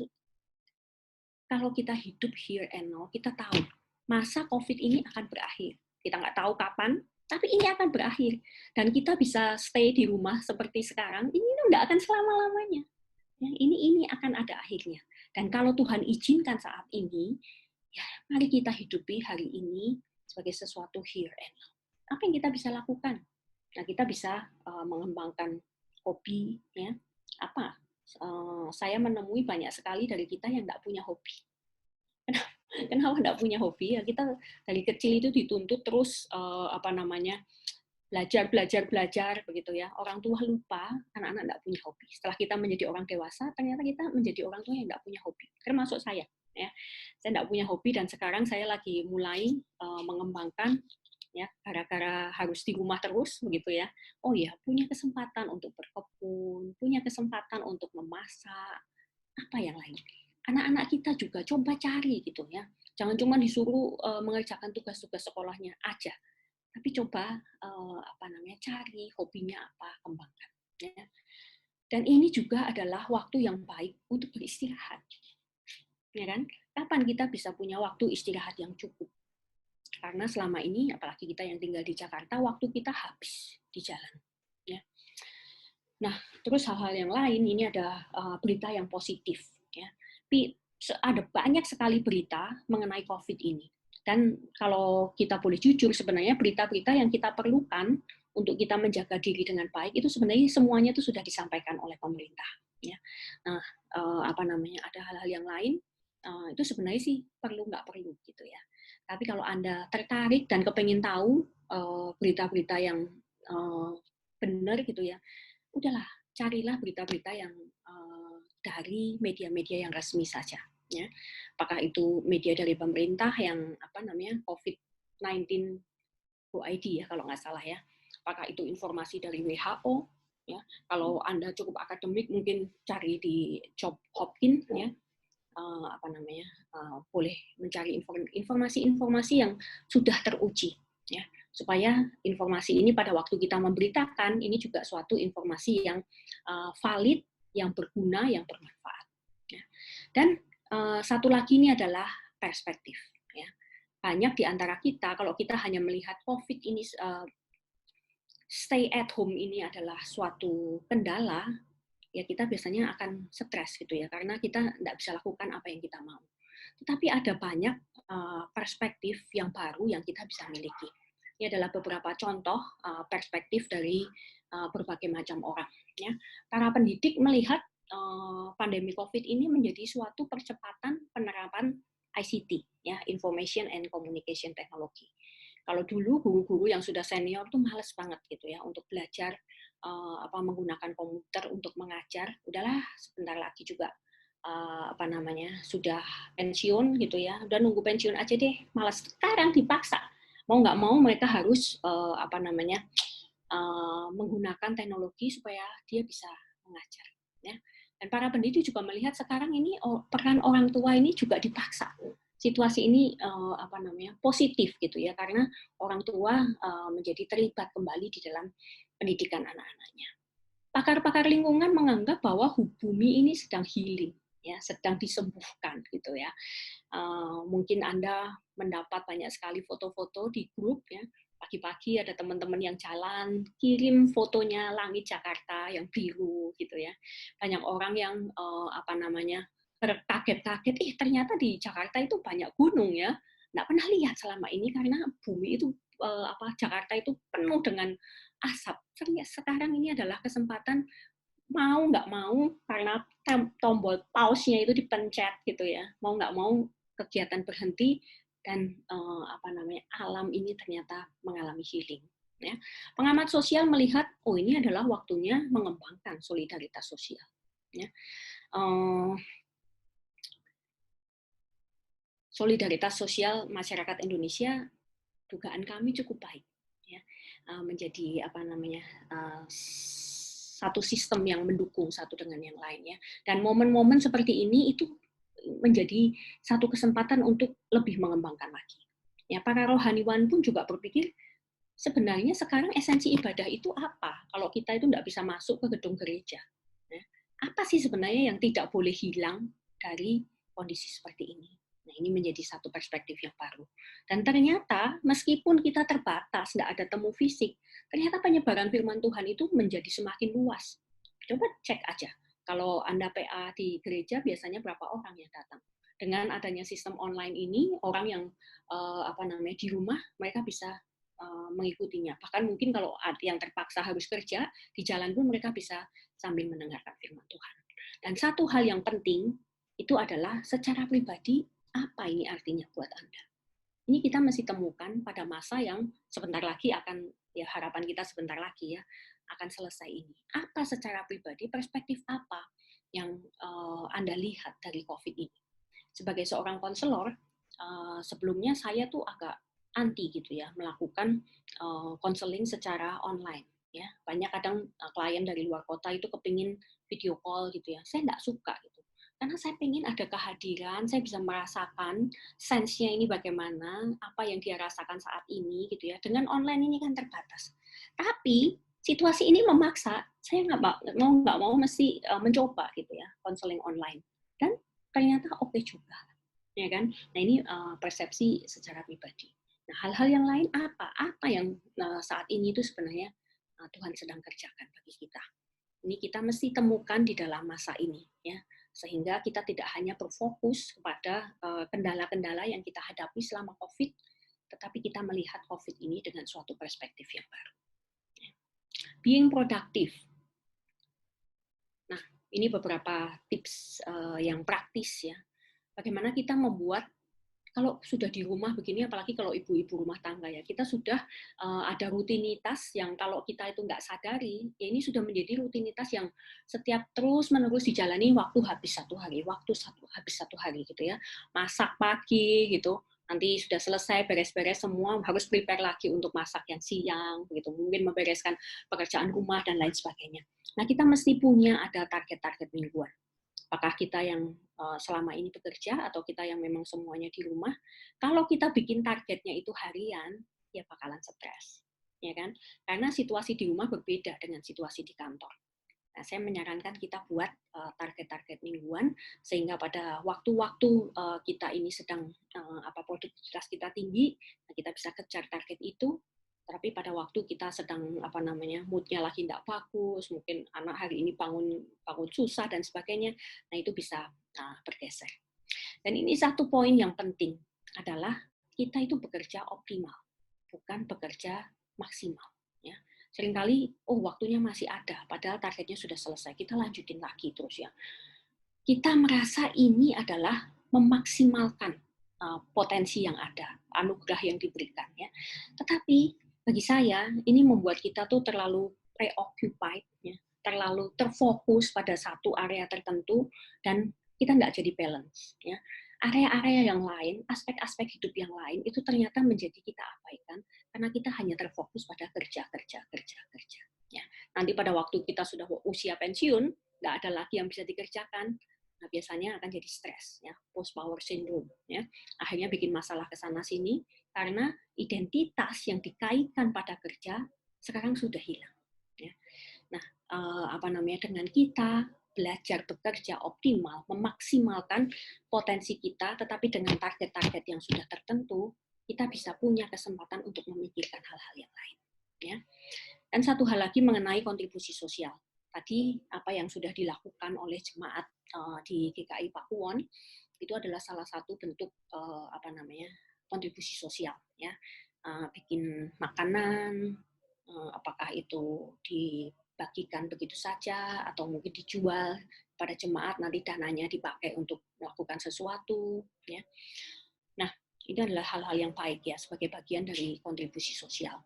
B: kalau kita hidup here and now, kita tahu masa COVID ini akan berakhir. Kita nggak tahu kapan, tapi ini akan berakhir. Dan kita bisa stay di rumah seperti sekarang, ini nggak akan selama-lamanya. Ya, ini akan ada akhirnya. Dan kalau Tuhan izinkan saat ini, ya mari kita hidupi hari ini sebagai sesuatu here and now. Apa yang kita bisa lakukan? Nah, kita bisa mengembangkan hobi. Ya. Saya menemui banyak sekali dari kita yang nggak punya hobi. Kenapa nggak punya hobi? Ya kita dari kecil itu dituntut terus belajar begitu ya. Orang tua lupa anak-anak nggak punya hobi. Setelah kita menjadi orang dewasa, ternyata kita menjadi orang tua yang nggak punya hobi. Termasuk saya. Ya, saya nggak punya hobi dan sekarang saya lagi mulai mengembangkan. Ya, gara-gara harus di rumah terus begitu ya. Oh ya, punya kesempatan untuk berkebun, punya kesempatan untuk memasak, apa yang lain. Anak-anak kita juga coba cari gitu ya. Jangan cuma disuruh mengerjakan tugas-tugas sekolahnya aja. Tapi coba cari hobinya apa, kembangkan ya. Dan ini juga adalah waktu yang baik untuk beristirahat. Ya kan? Kapan kita bisa punya waktu istirahat yang cukup? Karena selama ini, apalagi kita yang tinggal di Jakarta, waktu kita habis di jalan. Ya. Nah, terus hal-hal yang lain, ini ada berita yang positif. Ya. Tapi ada banyak sekali berita mengenai COVID ini. Dan kalau kita boleh jujur, sebenarnya berita-berita yang kita perlukan untuk kita menjaga diri dengan baik, itu sebenarnya semuanya itu sudah disampaikan oleh pemerintah. Ya. Nah, ada hal-hal yang lain, itu sebenarnya sih perlu nggak perlu gitu ya. Tapi kalau Anda tertarik dan kepengen tahu berita-berita yang benar gitu ya, udahlah carilah berita-berita yang dari media-media yang resmi saja. Ya. Apakah itu media dari pemerintah yang COVID-19.go.id ya kalau nggak salah ya. Apakah itu informasi dari WHO? Ya. Kalau Anda cukup akademik mungkin cari di Johns Hopkins ya. Boleh mencari informasi-informasi yang sudah teruji ya, supaya informasi ini pada waktu kita memberitakan ini juga suatu informasi yang valid, yang berguna, yang bermanfaat ya. Dan satu lagi ini adalah perspektif ya. Banyak di antara kita kalau kita hanya melihat COVID ini stay at home ini adalah suatu kendala, ya kita biasanya akan stres gitu ya, karena kita tidak bisa lakukan apa yang kita mau. Tetapi ada banyak perspektif yang baru yang kita bisa miliki. Ini adalah beberapa contoh perspektif dari berbagai macam orang. Ya. Para pendidik melihat pandemi COVID ini menjadi suatu percepatan penerapan ICT, ya, Information and Communication Technology. Kalau dulu guru-guru yang sudah senior tuh males banget gitu ya untuk belajar menggunakan komputer untuk mengajar. Udahlah sebentar lagi juga sudah pensiun gitu ya. Udah nunggu pensiun aja deh. Malas sekarang dipaksa. Mau nggak mau mereka harus menggunakan teknologi supaya dia bisa mengajar. Ya. Dan para pendidik juga melihat sekarang ini peran orang tua ini juga dipaksa. Situasi ini positif gitu ya, karena orang tua menjadi terlibat kembali di dalam pendidikan anak-anaknya. Pakar-pakar lingkungan menganggap bahwa bumi ini sedang healing, ya, sedang disembuhkan gitu ya. Mungkin Anda mendapat banyak sekali foto-foto di grup ya. Pagi-pagi ada teman-teman yang jalan, kirim fotonya langit Jakarta yang biru gitu ya. Banyak orang yang terkaget-kaget, ternyata di Jakarta itu banyak gunung ya. Nggak pernah lihat selama ini karena bumi itu Jakarta itu penuh dengan asap. Sekarang ini adalah kesempatan mau nggak mau karena tombol pause-nya itu dipencet gitu ya. Mau nggak mau kegiatan berhenti dan alam ini ternyata mengalami healing. Ya. Pengamat sosial melihat ini adalah waktunya mengembangkan solidaritas sosial. Ya. solidaritas sosial masyarakat Indonesia, dugaan kami cukup baik, ya, menjadi satu sistem yang mendukung satu dengan yang lain, ya. Dan momen-momen seperti ini itu menjadi satu kesempatan untuk lebih mengembangkan lagi. Ya, para rohaniwan pun juga berpikir sebenarnya sekarang esensi ibadah itu apa? Kalau kita itu tidak bisa masuk ke gedung gereja, ya, apa sih sebenarnya yang tidak boleh hilang dari kondisi seperti ini? Nah, ini menjadi satu perspektif yang baru. Dan ternyata meskipun kita terbatas, tidak ada temu fisik, ternyata penyebaran firman Tuhan itu menjadi semakin luas. Coba cek aja. Kalau Anda PA di gereja, biasanya berapa orang yang datang? Dengan adanya sistem online ini, orang yang di rumah, mereka bisa mengikutinya. Bahkan mungkin kalau yang terpaksa harus kerja, di jalan pun mereka bisa sambil mendengarkan firman Tuhan. Dan satu hal yang penting, itu adalah secara pribadi, apa ini artinya buat Anda? Ini kita mesti temukan pada masa yang sebentar lagi akan, ya harapan kita sebentar lagi ya, akan selesai ini. Apa secara pribadi, perspektif apa yang Anda lihat dari COVID ini? Sebagai seorang konselor, sebelumnya saya tuh agak anti gitu ya, melakukan konseling secara online. Ya, banyak kadang klien dari luar kota itu kepingin video call gitu ya, saya nggak suka gitu. Karena saya pengen ada kehadiran, saya bisa merasakan sense-nya ini bagaimana, apa yang dia rasakan saat ini gitu ya. Dengan online ini kan terbatas. Tapi situasi ini memaksa, saya nggak mau mesti mencoba gitu ya, konseling online. Dan ternyata oke juga, ya kan? Nah ini persepsi secara pribadi. Nah hal-hal yang lain apa? Apa yang saat ini itu sebenarnya Tuhan sedang kerjakan bagi kita? Ini kita mesti temukan di dalam masa ini, ya, sehingga kita tidak hanya berfokus kepada kendala-kendala yang kita hadapi selama COVID, tetapi kita melihat COVID ini dengan suatu perspektif yang baru. Being productive. Nah, ini beberapa tips yang praktis ya. Bagaimana kita membuat, kalau sudah di rumah begini, apalagi kalau ibu-ibu rumah tangga ya, kita sudah ada rutinitas yang kalau kita itu nggak sadari, ya ini sudah menjadi rutinitas yang setiap terus-menerus dijalani waktu habis satu hari gitu ya. Masak pagi gitu, nanti sudah selesai beres-beres semua, harus prepare lagi untuk masak yang siang, begitu. Mungkin membereskan pekerjaan rumah dan lain sebagainya. Nah, kita mesti punya ada target-target mingguan. Apakah kita yang selama ini bekerja atau kita yang memang semuanya di rumah, kalau kita bikin targetnya itu harian, ya bakalan stres, ya kan? Karena situasi di rumah berbeda dengan situasi di kantor. Nah, saya menyarankan kita buat target-target mingguan sehingga pada waktu-waktu kita ini sedang produktivitas kita tinggi, nah kita bisa kejar target itu. Tapi pada waktu kita sedang moodnya lagi tidak bagus, mungkin anak hari ini bangun susah dan sebagainya, nah itu bisa bergeser. Dan ini satu poin yang penting adalah kita itu bekerja optimal, bukan bekerja maksimal. Ya. Seringkali, waktunya masih ada, padahal targetnya sudah selesai, kita lanjutin lagi terus ya. Kita merasa ini adalah memaksimalkan potensi yang ada, anugerah yang diberikan ya. Tetapi bagi saya, ini membuat kita tuh terlalu preoccupied, ya, terlalu terfokus pada satu area tertentu, dan kita nggak jadi balance. Ya. Area-area yang lain, aspek-aspek hidup yang lain, itu ternyata menjadi kita abaikan, karena kita hanya terfokus pada kerja. Ya. Nanti pada waktu kita sudah usia pensiun, nggak ada lagi yang bisa dikerjakan, nah biasanya akan jadi stres, ya, post power syndrome, ya, akhirnya bikin masalah ke sana sini karena identitas yang dikaitkan pada kerja sekarang sudah hilang. Ya. Nah, dengan kita belajar bekerja optimal, memaksimalkan potensi kita, tetapi dengan target-target yang sudah tertentu, kita bisa punya kesempatan untuk memikirkan hal-hal yang lain. Ya. Dan satu hal lagi mengenai kontribusi sosial. Tadi apa yang sudah dilakukan oleh jemaat di GKI Pakuwon itu adalah salah satu bentuk kontribusi sosial ya, bikin makanan, apakah itu dibagikan begitu saja atau mungkin dijual pada jemaat, nanti dananya dipakai untuk melakukan sesuatu ya. Nah, ini adalah hal-hal yang baik ya sebagai bagian dari kontribusi sosial.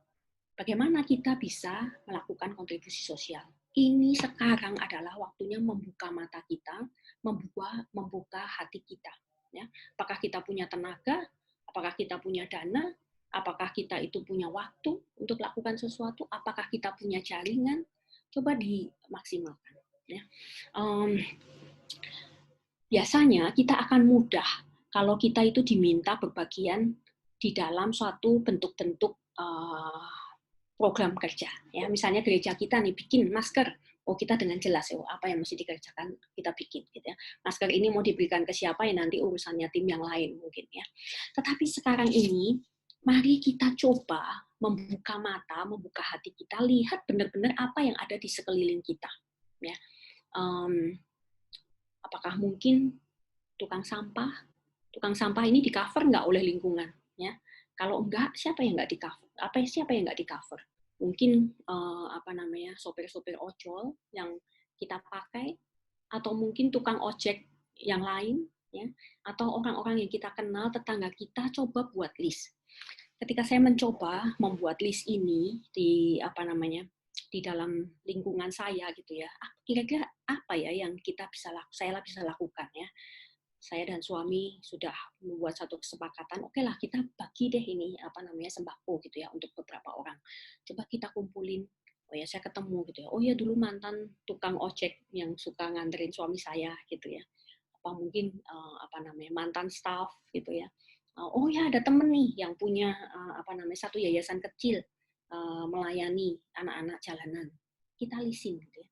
B: Bagaimana kita bisa melakukan kontribusi sosial? Ini sekarang adalah waktunya membuka mata kita, membuka hati kita. Ya. Apakah kita punya tenaga? Apakah kita punya dana? Apakah kita itu punya waktu untuk lakukan sesuatu? Apakah kita punya jaringan? Coba dimaksimalkan. Ya. Biasanya kita akan mudah kalau kita itu diminta berbagian di dalam suatu bentuk-bentuk program kerja. Ya, misalnya gereja kita nih bikin masker. Oh, kita dengan jelas ya, apa yang mesti dikerjakan kita bikin gitu ya. Masker ini mau diberikan ke siapa ya nanti urusannya tim yang lain mungkin ya. Tetapi sekarang ini mari kita coba membuka mata, membuka hati kita, lihat benar-benar apa yang ada di sekeliling kita ya. Apakah mungkin tukang sampah ini di cover nggak oleh lingkungan ya. Kalau enggak, siapa yang nggak di cover? Siapa yang nggak di cover? Mungkin sopir-sopir ojol yang kita pakai, atau mungkin tukang ojek yang lain, ya, atau orang-orang yang kita kenal, tetangga kita, coba buat list. Ketika saya mencoba membuat list ini di dalam lingkungan saya gitu ya, kira-kira apa ya yang saya bisa lakukan ya. Saya dan suami sudah membuat satu kesepakatan, oke lah kita bagi deh ini sembako gitu ya untuk beberapa orang. Coba kita kumpulin. Oh ya saya ketemu gitu ya. Oh ya dulu mantan tukang ojek yang suka nganterin suami saya gitu ya. Apa mungkin mantan staff gitu ya. Oh ya ada temen nih yang punya satu yayasan kecil melayani anak-anak jalanan. Kita listin gitu ya.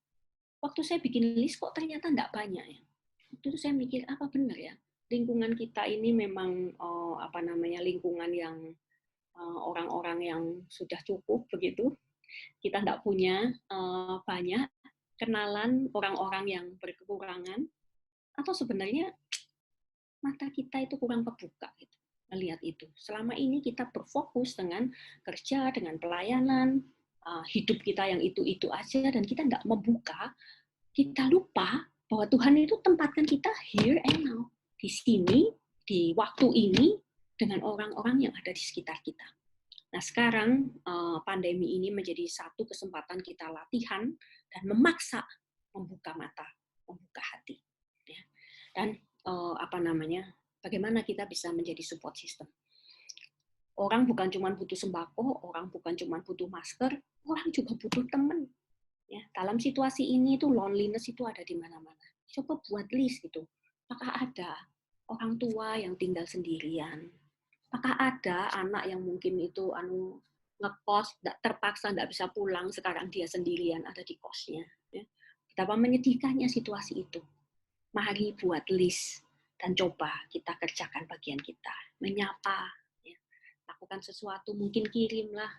B: Waktu saya bikin list kok ternyata enggak banyak ya. Itu saya mikir apa benar ya lingkungan kita ini memang lingkungan yang orang-orang yang sudah cukup begitu, kita nggak punya banyak kenalan orang-orang yang berkekurangan, atau sebenarnya mata kita itu kurang kebuka gitu melihat itu. Selama ini kita berfokus dengan kerja, dengan pelayanan, hidup kita yang itu aja, dan kita nggak membuka, kita lupa bahwa Tuhan itu tempatkan kita here and now, di sini, di waktu ini, dengan orang-orang yang ada di sekitar kita. Nah sekarang pandemi ini menjadi satu kesempatan kita latihan dan memaksa membuka mata, membuka hati. Ya. Dan bagaimana kita bisa menjadi support system. Orang bukan cuma butuh sembako, orang bukan cuma butuh masker, orang juga butuh teman. Ya, dalam situasi ini tuh loneliness itu ada di mana-mana. Coba buat list gitu. Apakah ada orang tua yang tinggal sendirian? Apakah ada anak yang mungkin itu ngekos, terpaksa nggak bisa pulang, sekarang dia sendirian ada di kosnya. Ya. Betapa menyedihkannya situasi itu. Mari buat list dan coba kita kerjakan bagian kita. Menyapa, ya. Lakukan sesuatu, mungkin kirimlah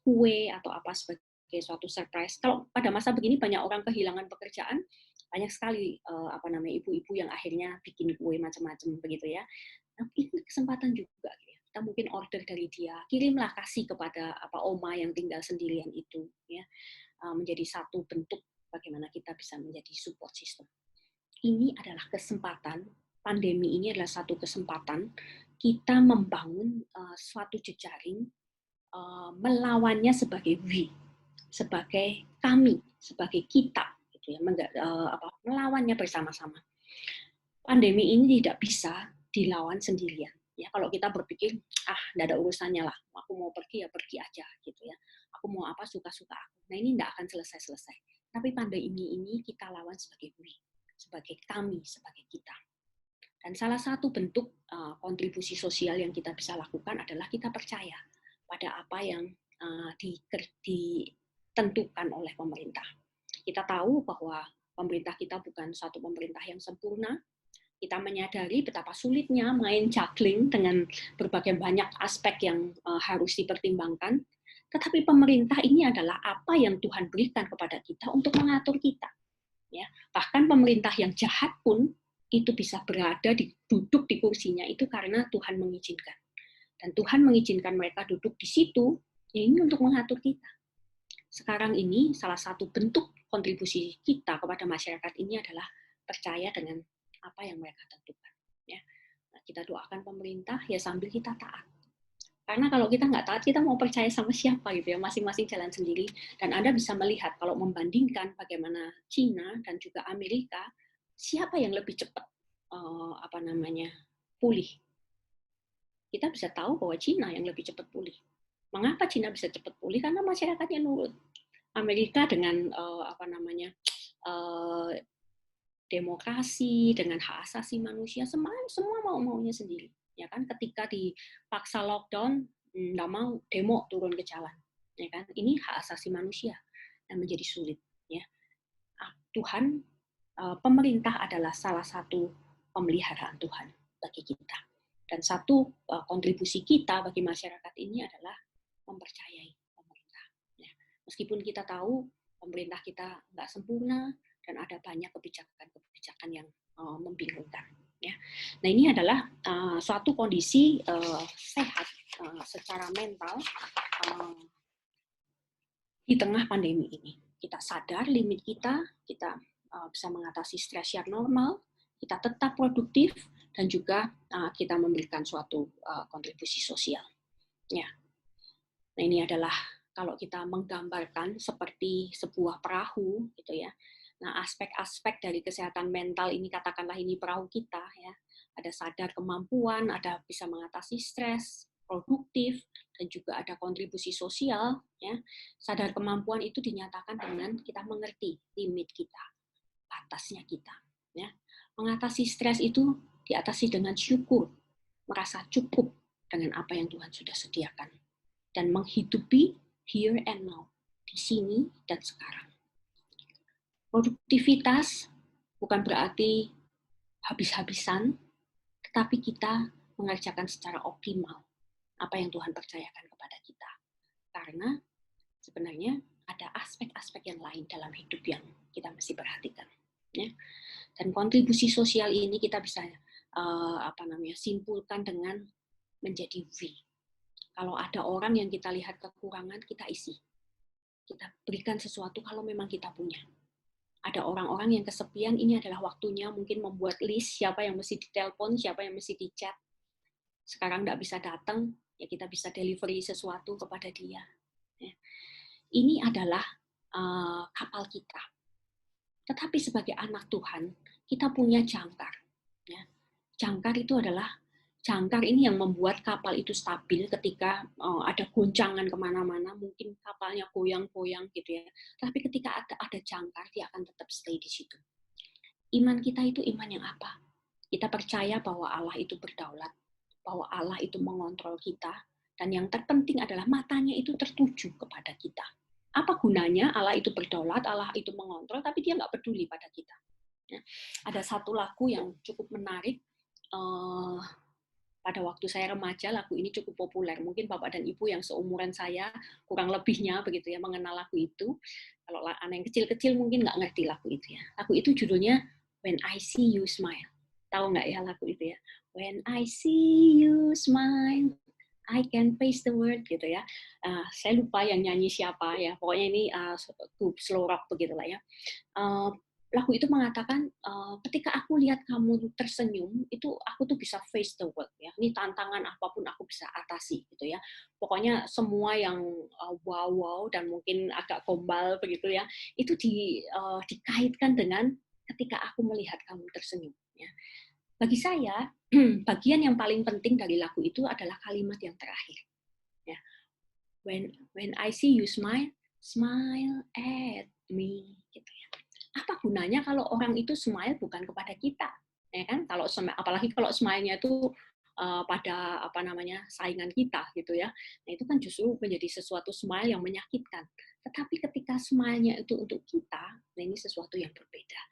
B: kue atau apa sebagai suatu surprise. Kalau pada masa begini banyak orang kehilangan pekerjaan, banyak sekali ibu-ibu yang akhirnya bikin kue macam-macam begitu ya. Nah, ini kesempatan juga ya. Kita mungkin order dari dia, kirimlah, kasih kepada oma yang tinggal sendirian itu ya. Menjadi satu bentuk bagaimana kita bisa menjadi support system. Ini adalah kesempatan, pandemi ini adalah satu kesempatan kita membangun suatu jejaring, melawannya sebagai we, sebagai kami, sebagai kita, gitu ya, melawannya bersama-sama. Pandemi ini tidak bisa dilawan sendirian. Ya, kalau kita berpikir, nggak ada urusannya lah, aku mau pergi ya pergi aja, gitu ya. Aku mau apa suka-suka aku. Nah ini nggak akan selesai-selesai. Tapi pandemi ini kita lawan sebagai we, sebagai kami, sebagai kita. Dan salah satu bentuk kontribusi sosial yang kita bisa lakukan adalah kita percaya pada apa yang ditentukan oleh pemerintah. Kita tahu bahwa pemerintah kita bukan satu pemerintah yang sempurna. Kita menyadari betapa sulitnya main juggling dengan berbagai banyak aspek yang harus dipertimbangkan. Tetapi pemerintah ini adalah apa yang Tuhan berikan kepada kita untuk mengatur kita. Ya, bahkan pemerintah yang jahat pun itu bisa duduk di kursinya itu karena Tuhan mengizinkan. Dan Tuhan mengizinkan mereka duduk di situ, ya ini untuk mengatur kita. Sekarang ini salah satu bentuk kontribusi kita kepada masyarakat ini adalah percaya dengan apa yang mereka tentukan. Ya. Nah, kita doakan pemerintah ya sambil kita taat. Karena kalau kita nggak taat, kita mau percaya sama siapa gitu ya, masing-masing jalan sendiri. Dan Anda bisa melihat kalau membandingkan bagaimana China dan juga Amerika, siapa yang lebih cepat pulih. Kita bisa tahu bahwa Cina yang lebih cepat pulih. Mengapa Cina bisa cepat pulih? Karena masyarakatnya nurut. Amerika dengan demokrasi, dengan hak asasi manusia, semua mau-maunya sendiri. Ya kan, ketika dipaksa lockdown, nggak mau demo turun ke jalan. Ya kan, ini hak asasi manusia dan menjadi sulit. Ya, Tuhan, pemerintah adalah salah satu pemeliharaan Tuhan bagi kita. Dan satu kontribusi kita bagi masyarakat ini adalah mempercayai pemerintah. Ya. Meskipun kita tahu pemerintah kita nggak sempurna dan ada banyak kebijakan-kebijakan yang membingungkan. Ya. Nah, ini adalah suatu kondisi sehat secara mental di tengah pandemi ini. Kita sadar limit kita bisa mengatasi stres yang normal, kita tetap produktif, dan juga kita memberikan suatu kontribusi sosial. Ya. Nah, ini adalah kalau kita menggambarkan seperti sebuah perahu, gitu ya. Nah, aspek-aspek dari kesehatan mental ini, katakanlah ini perahu kita, ya. Ada sadar kemampuan, ada bisa mengatasi stres, produktif, dan juga ada kontribusi sosial. Ya. Sadar kemampuan itu dinyatakan dengan kita mengerti limit kita, batasnya kita. Ya. Mengatasi stres itu diatasi dengan syukur, merasa cukup dengan apa yang Tuhan sudah sediakan, dan menghidupi here and now, di sini dan sekarang. Produktivitas bukan berarti habis-habisan, tetapi kita mengerjakan secara optimal apa yang Tuhan percayakan kepada kita. Karena sebenarnya ada aspek-aspek yang lain dalam hidup yang kita mesti perhatikan. Ya. Dan kontribusi sosial ini kita bisa simpulkan dengan menjadi we. Kalau ada orang yang kita lihat kekurangan, kita isi. Kita berikan sesuatu kalau memang kita punya. Ada orang-orang yang kesepian, ini adalah waktunya mungkin membuat list siapa yang mesti ditelepon, siapa yang mesti di-chat. Sekarang nggak bisa datang, ya kita bisa delivery sesuatu kepada dia. Ya. Ini adalah kapal kita. Tetapi sebagai anak Tuhan, kita punya jangkar. Ya. Jangkar itu adalah jangkar ini yang membuat kapal itu stabil ketika ada goncangan kemana-mana, mungkin kapalnya goyang-goyang gitu ya. Tapi ketika ada jangkar, dia akan tetap stay di situ. Iman kita itu iman yang apa? Kita percaya bahwa Allah itu berdaulat, bahwa Allah itu mengontrol kita, dan yang terpenting adalah matanya itu tertuju kepada kita. Apa gunanya Allah itu berdaulat, Allah itu mengontrol, tapi dia nggak peduli pada kita. Ya. Ada satu lagu yang cukup menarik, pada waktu saya remaja, lagu ini cukup populer. Mungkin Bapak dan Ibu yang seumuran saya, kurang lebihnya begitu ya, mengenal lagu itu. Kalau anak yang kecil-kecil mungkin nggak ngerti lagu itu ya. Lagu itu judulnya When I See You Smile. Tahu nggak ya lagu itu ya? When I see you smile, I can face the world gitu ya. Saya lupa yang nyanyi siapa ya. Pokoknya ini grup slow rock begitulah ya. Lagu itu mengatakan ketika aku lihat kamu tersenyum, itu aku tuh bisa face the world ya. Ini tantangan apapun aku bisa atasi gitu ya. Pokoknya semua yang wow dan mungkin agak gombal begitu ya, itu dikaitkan dengan ketika aku melihat kamu tersenyum ya. Bagi saya, bagian yang paling penting dari lagu itu adalah kalimat yang terakhir. Ya. When I see you smile, smile at me. Gitu ya. Apa gunanya kalau orang itu smile bukan kepada kita? Ya kan? Apalagi kalau smile-nya itu pada saingan kita gitu ya. Nah, itu kan justru menjadi sesuatu smile yang menyakitkan. Tetapi ketika smile-nya itu untuk kita, nah ini sesuatu yang berbeda.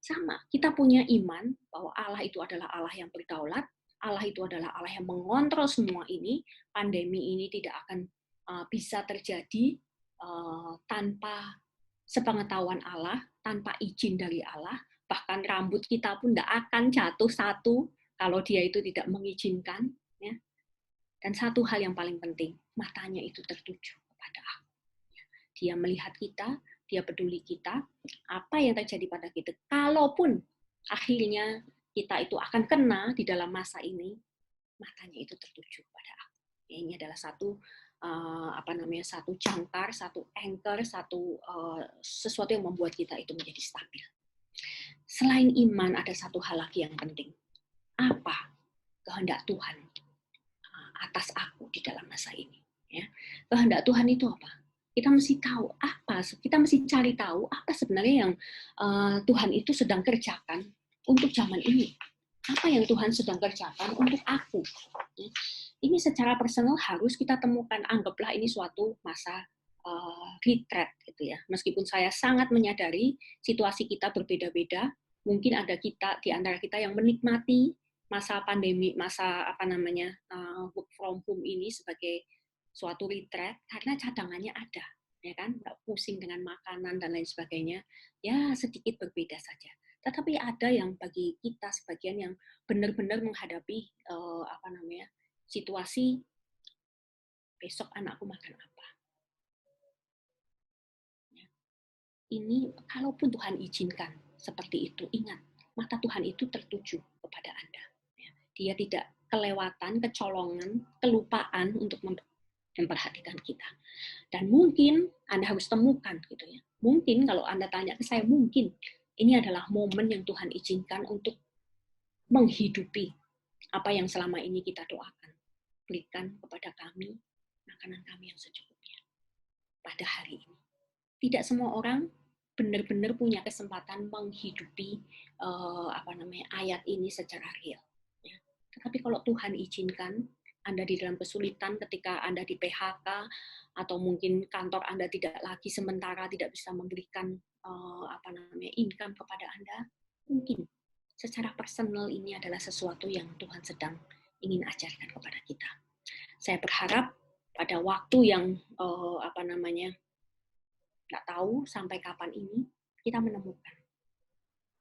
B: Sama, kita punya iman bahwa Allah itu adalah Allah yang berdaulat, Allah itu adalah Allah yang mengontrol semua ini, pandemi ini tidak akan bisa terjadi tanpa sepengetahuan Allah, tanpa izin dari Allah, bahkan rambut kita pun tidak akan jatuh satu kalau dia itu tidak mengizinkan. Ya. Dan satu hal yang paling penting, matanya itu tertuju kepada aku. Dia melihat kita, dia peduli kita, apa yang terjadi pada kita. Kalaupun akhirnya kita itu akan kena di dalam masa ini, matanya itu tertuju pada aku. Ini adalah satu satu jangkar, satu anchor, sesuatu yang membuat kita itu menjadi stabil. Selain iman, ada satu hal lagi yang penting. apa kehendak Tuhan atas aku di dalam masa ini. Ya. Kehendak Tuhan itu apa? Kita mesti tahu apa, kita mesti cari tahu apa sebenarnya yang Tuhan itu sedang kerjakan untuk zaman ini. Apa yang Tuhan sedang kerjakan untuk aku. Ini secara personal harus kita temukan. Anggaplah ini suatu masa retreat gitu ya. Meskipun saya sangat menyadari situasi kita berbeda-beda, mungkin ada kita di antara kita yang menikmati masa pandemi, masa work from home ini sebagai suatu retreat karena cadangannya ada, ya kan, nggak pusing dengan makanan dan lain sebagainya, ya sedikit berbeda saja. Tetapi ada yang bagi kita sebagian yang benar-benar menghadapi situasi besok anakku makan apa. Ini kalaupun Tuhan izinkan seperti itu, ingat mata Tuhan itu tertuju kepada Anda. Dia tidak kelewatan, kecolongan, kelupaan untuk memperhatikan kita. Dan mungkin Anda harus temukan gitu ya. Mungkin kalau Anda tanya ke saya, mungkin ini adalah momen yang Tuhan izinkan untuk menghidupi apa yang selama ini kita doakan. Berikan kepada kami makanan kami yang secukupnya pada hari ini. Tidak semua orang benar-benar punya kesempatan menghidupi ayat ini secara real. Ya. Tetapi kalau Tuhan izinkan Anda di dalam kesulitan ketika Anda di PHK atau mungkin kantor Anda tidak lagi sementara tidak bisa memberikan income kepada Anda, mungkin secara personal ini adalah sesuatu yang Tuhan sedang ingin ajarkan kepada kita. Saya berharap pada waktu yang nggak tahu sampai kapan ini kita menemukan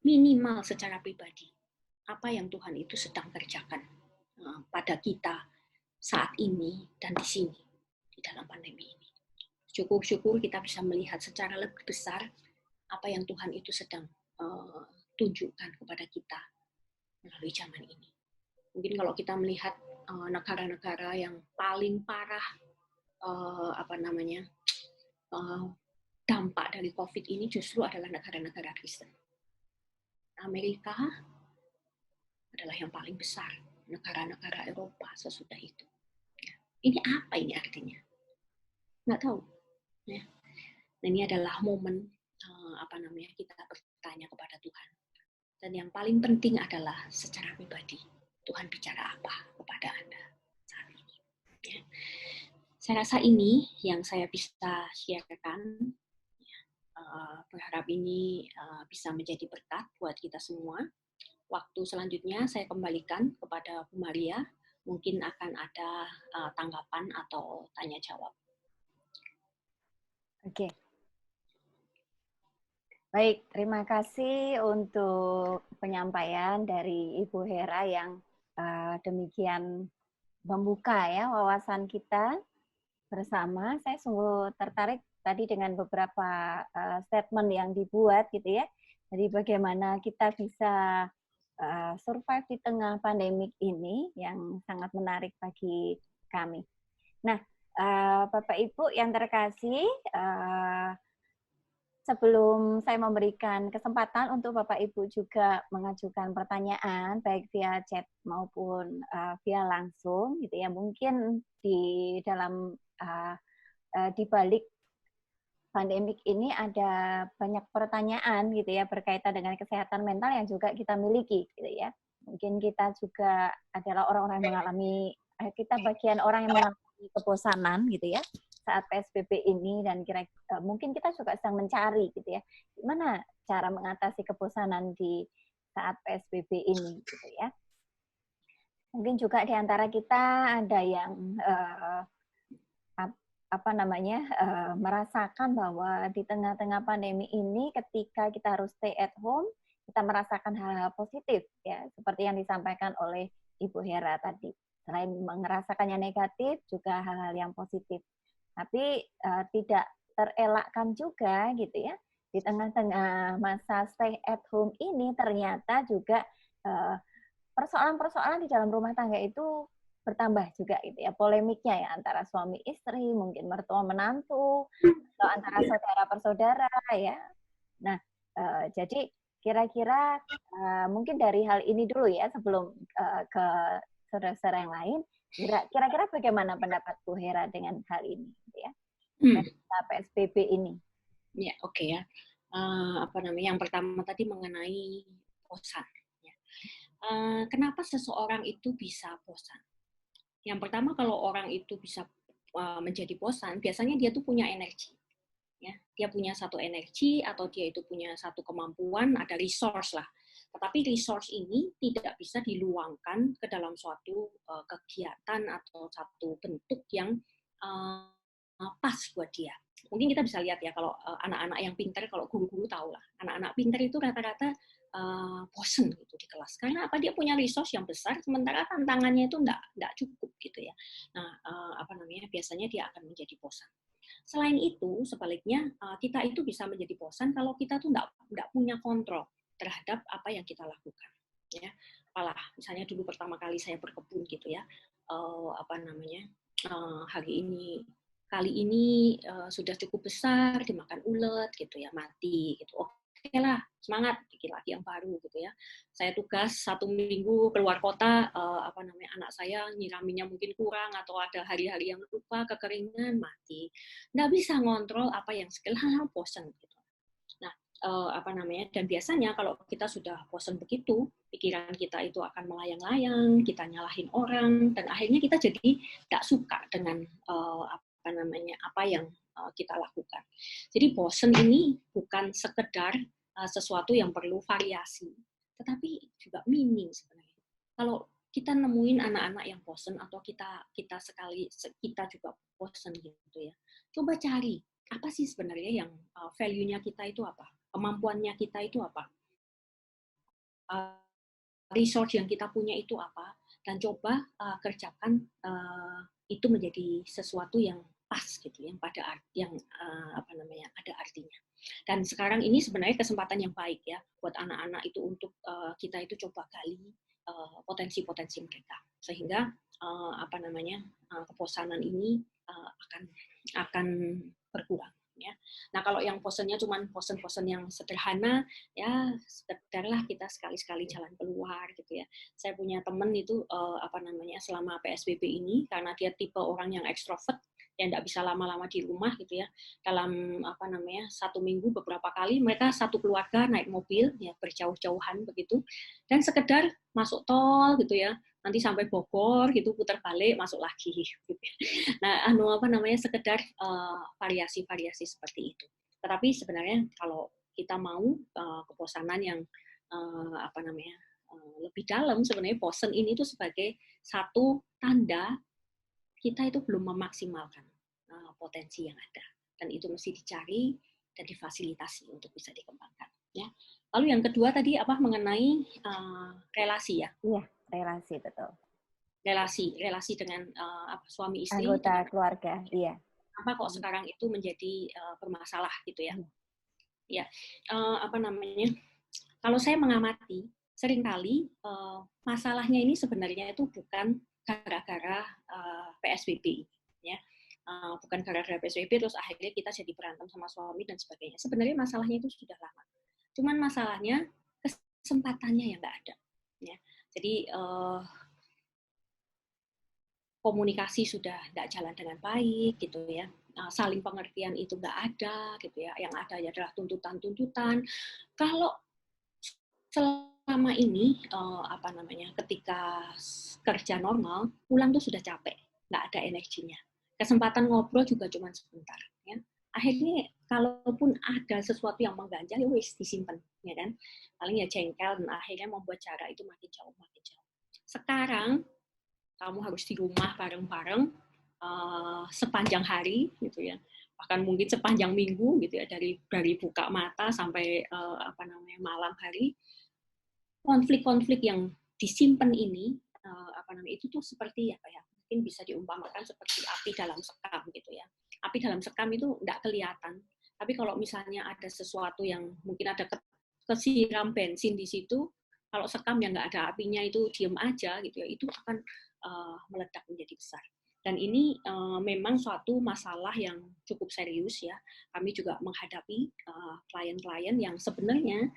B: minimal secara pribadi apa yang Tuhan itu sedang kerjakan pada kita saat ini dan di sini di dalam pandemi ini. Syukur-syukur kita bisa melihat secara lebih besar apa yang Tuhan itu sedang tunjukkan kepada kita melalui zaman ini. Mungkin kalau kita melihat negara-negara yang paling parah dampak dari COVID ini justru adalah negara-negara Kristen. Amerika adalah yang paling besar, negara-negara Eropa sesudah itu. Ini apa ini artinya? Nggak tahu. Ya. Nah, ini adalah momen kita bertanya kepada Tuhan. Dan yang paling penting adalah secara pribadi, Tuhan bicara apa kepada Anda saat ini. Ya. Saya rasa ini yang saya bisa sharekan. Berharap ini bisa menjadi berkat buat kita semua. Waktu selanjutnya saya kembalikan kepada Bu Maria. Mungkin akan ada tanggapan atau tanya jawab.
A: Oke. Baik, terima kasih untuk penyampaian dari Ibu Hera yang demikian membuka ya wawasan kita bersama. Saya sungguh tertarik tadi dengan beberapa statement yang dibuat gitu ya. Jadi bagaimana kita bisa survive di tengah pandemik ini yang sangat menarik bagi kami. Nah, Bapak Ibu yang terkasih, sebelum saya memberikan kesempatan untuk Bapak Ibu juga mengajukan pertanyaan baik via chat maupun via langsung gitu ya, mungkin di dalam di balik pandemik ini ada banyak pertanyaan gitu ya berkaitan dengan kesehatan mental yang juga kita miliki gitu ya. Mungkin kita juga adalah orang-orang yang mengalami, kita bagian orang yang mengalami kebosanan gitu ya saat PSBB ini, dan mungkin kita juga sedang mencari gitu ya gimana cara mengatasi kebosanan di saat PSBB ini gitu ya. Mungkin juga di antara kita ada yang merasakan bahwa di tengah-tengah pandemi ini ketika kita harus stay at home, kita merasakan hal-hal positif ya, seperti yang disampaikan oleh Ibu Hera tadi. Selain merasakannya negatif, juga hal-hal yang positif. Tapi tidak terelakkan juga gitu ya, di tengah-tengah masa stay at home ini ternyata juga persoalan-persoalan di dalam rumah tangga itu bertambah juga gitu ya, polemiknya ya antara suami istri, mungkin mertua menantu, atau antara saudara persaudara ya. Nah, jadi kira-kira Mungkin dari hal ini dulu ya sebelum ke saudara-saudara yang lain. Kira-kira bagaimana pendapat Bu Hera dengan hal ini, ya? PSBB ini.
B: Ya, oke ya. Yang pertama tadi mengenai bosan. Ya. Kenapa seseorang itu bisa bosan? Yang pertama, kalau orang itu bisa menjadi bosan, biasanya dia tuh punya energi. Ya, dia punya satu energi atau dia itu punya satu kemampuan, ada resource lah. Tetapi resource ini tidak bisa diluangkan ke dalam suatu kegiatan atau satu bentuk yang pas buat dia. Mungkin kita bisa lihat ya, kalau anak-anak yang pintar, kalau guru-guru tahu lah, anak-anak pintar itu rata-rata bosen gitu di kelas. Karena apa? Dia punya resource yang besar, sementara tantangannya itu enggak cukup gitu ya. Nah, biasanya dia akan menjadi bosan. Selain itu, sebaliknya kita itu bisa menjadi bosan kalau kita tuh enggak punya kontrol terhadap apa yang kita lakukan. Ya, apalah, misalnya dulu pertama kali saya berkebun gitu ya, kali ini sudah cukup besar, dimakan ulet gitu ya, mati gitu. Oke lah, semangat, bikin lagi yang baru gitu ya. Saya tugas 1 minggu keluar kota, anak saya nyiraminnya mungkin kurang atau ada hari-hari yang lupa, kekeringan, mati. Nggak bisa ngontrol apa yang sekarang, bosan gitu. Nah, dan biasanya kalau kita sudah bosan begitu, pikiran kita itu akan melayang-layang, kita nyalahin orang, dan akhirnya kita jadi nggak suka dengan apa yang kita lakukan. Jadi bosan ini bukan sekedar sesuatu yang perlu variasi, tetapi juga meaning sebenarnya. Kalau kita nemuin anak-anak yang bosan atau kita juga bosan gitu ya, coba cari apa sih sebenarnya yang value-nya kita itu apa, kemampuannya kita itu apa, resource yang kita punya itu apa, dan coba kerjakan itu menjadi sesuatu yang pas gitu, yang ada artinya. Dan sekarang ini sebenarnya kesempatan yang baik ya buat anak-anak itu untuk kita itu coba gali potensi-potensi mereka, sehingga kebosanan ini akan berkurang. Ya. Nah, kalau yang bosennya cuma bosen-bosen yang sederhana, ya sekedarlah kita sekali-sekali jalan keluar gitu ya. Saya punya teman itu selama PSBB ini, karena dia tipe orang yang ekstrovert, yang tidak bisa lama-lama di rumah gitu ya. Dalam 1 minggu beberapa kali mereka satu keluarga naik mobil ya, berjauh-jauhan begitu, dan sekedar masuk tol gitu ya. Nanti sampai Bogor gitu, putar balik, masuk lagi. Gitu. Nah, sekedar variasi-variasi seperti itu. Tetapi sebenarnya kalau kita mau kebosanan yang lebih dalam, sebenarnya bosan ini tuh sebagai satu tanda kita itu belum memaksimalkan potensi yang ada, dan itu mesti dicari dan difasilitasi untuk bisa dikembangkan. Ya. Lalu yang kedua tadi mengenai relasi ya?
A: Iya, relasi betul.
B: Relasi dengan suami istri,
A: anggota keluarga, iya.
B: Apa kok sekarang itu menjadi bermasalah gitu ya? Ya, kalau saya mengamati, seringkali masalahnya ini sebenarnya itu bukan gara-gara PSBB, ya. Bukan gara-gara PSBB terus akhirnya kita jadi berantem sama suami dan sebagainya. Sebenarnya masalahnya itu sudah lama. Cuman masalahnya kesempatannya yang nggak ada. Ya. Jadi komunikasi sudah nggak jalan dengan baik gitu ya, saling pengertian itu nggak ada gitu ya, yang ada adalah tuntutan-tuntutan. Kalau selama ini ketika kerja normal, pulang tuh sudah capek, nggak ada energinya, kesempatan ngobrol juga cuma sebentar ya. Akhirnya kalaupun ada sesuatu yang mengganjal, ya wis disimpan ya kan, paling ya jengkel, dan akhirnya membuat jarak itu makin jauh. Sekarang kamu harus di rumah bareng-bareng sepanjang hari gitu ya, bahkan mungkin sepanjang minggu gitu ya, dari buka mata sampai malam hari. Konflik-konflik yang disimpan ini itu tuh seperti mungkin bisa diumpamakan seperti api dalam sekam gitu ya. Api dalam sekam itu nggak kelihatan, tapi kalau misalnya ada sesuatu yang mungkin ada kesiram bensin di situ, kalau sekam yang nggak ada apinya itu diem aja gitu ya, itu akan meledak menjadi besar. Dan ini memang suatu masalah yang cukup serius ya. Kami juga menghadapi klien-klien yang sebenarnya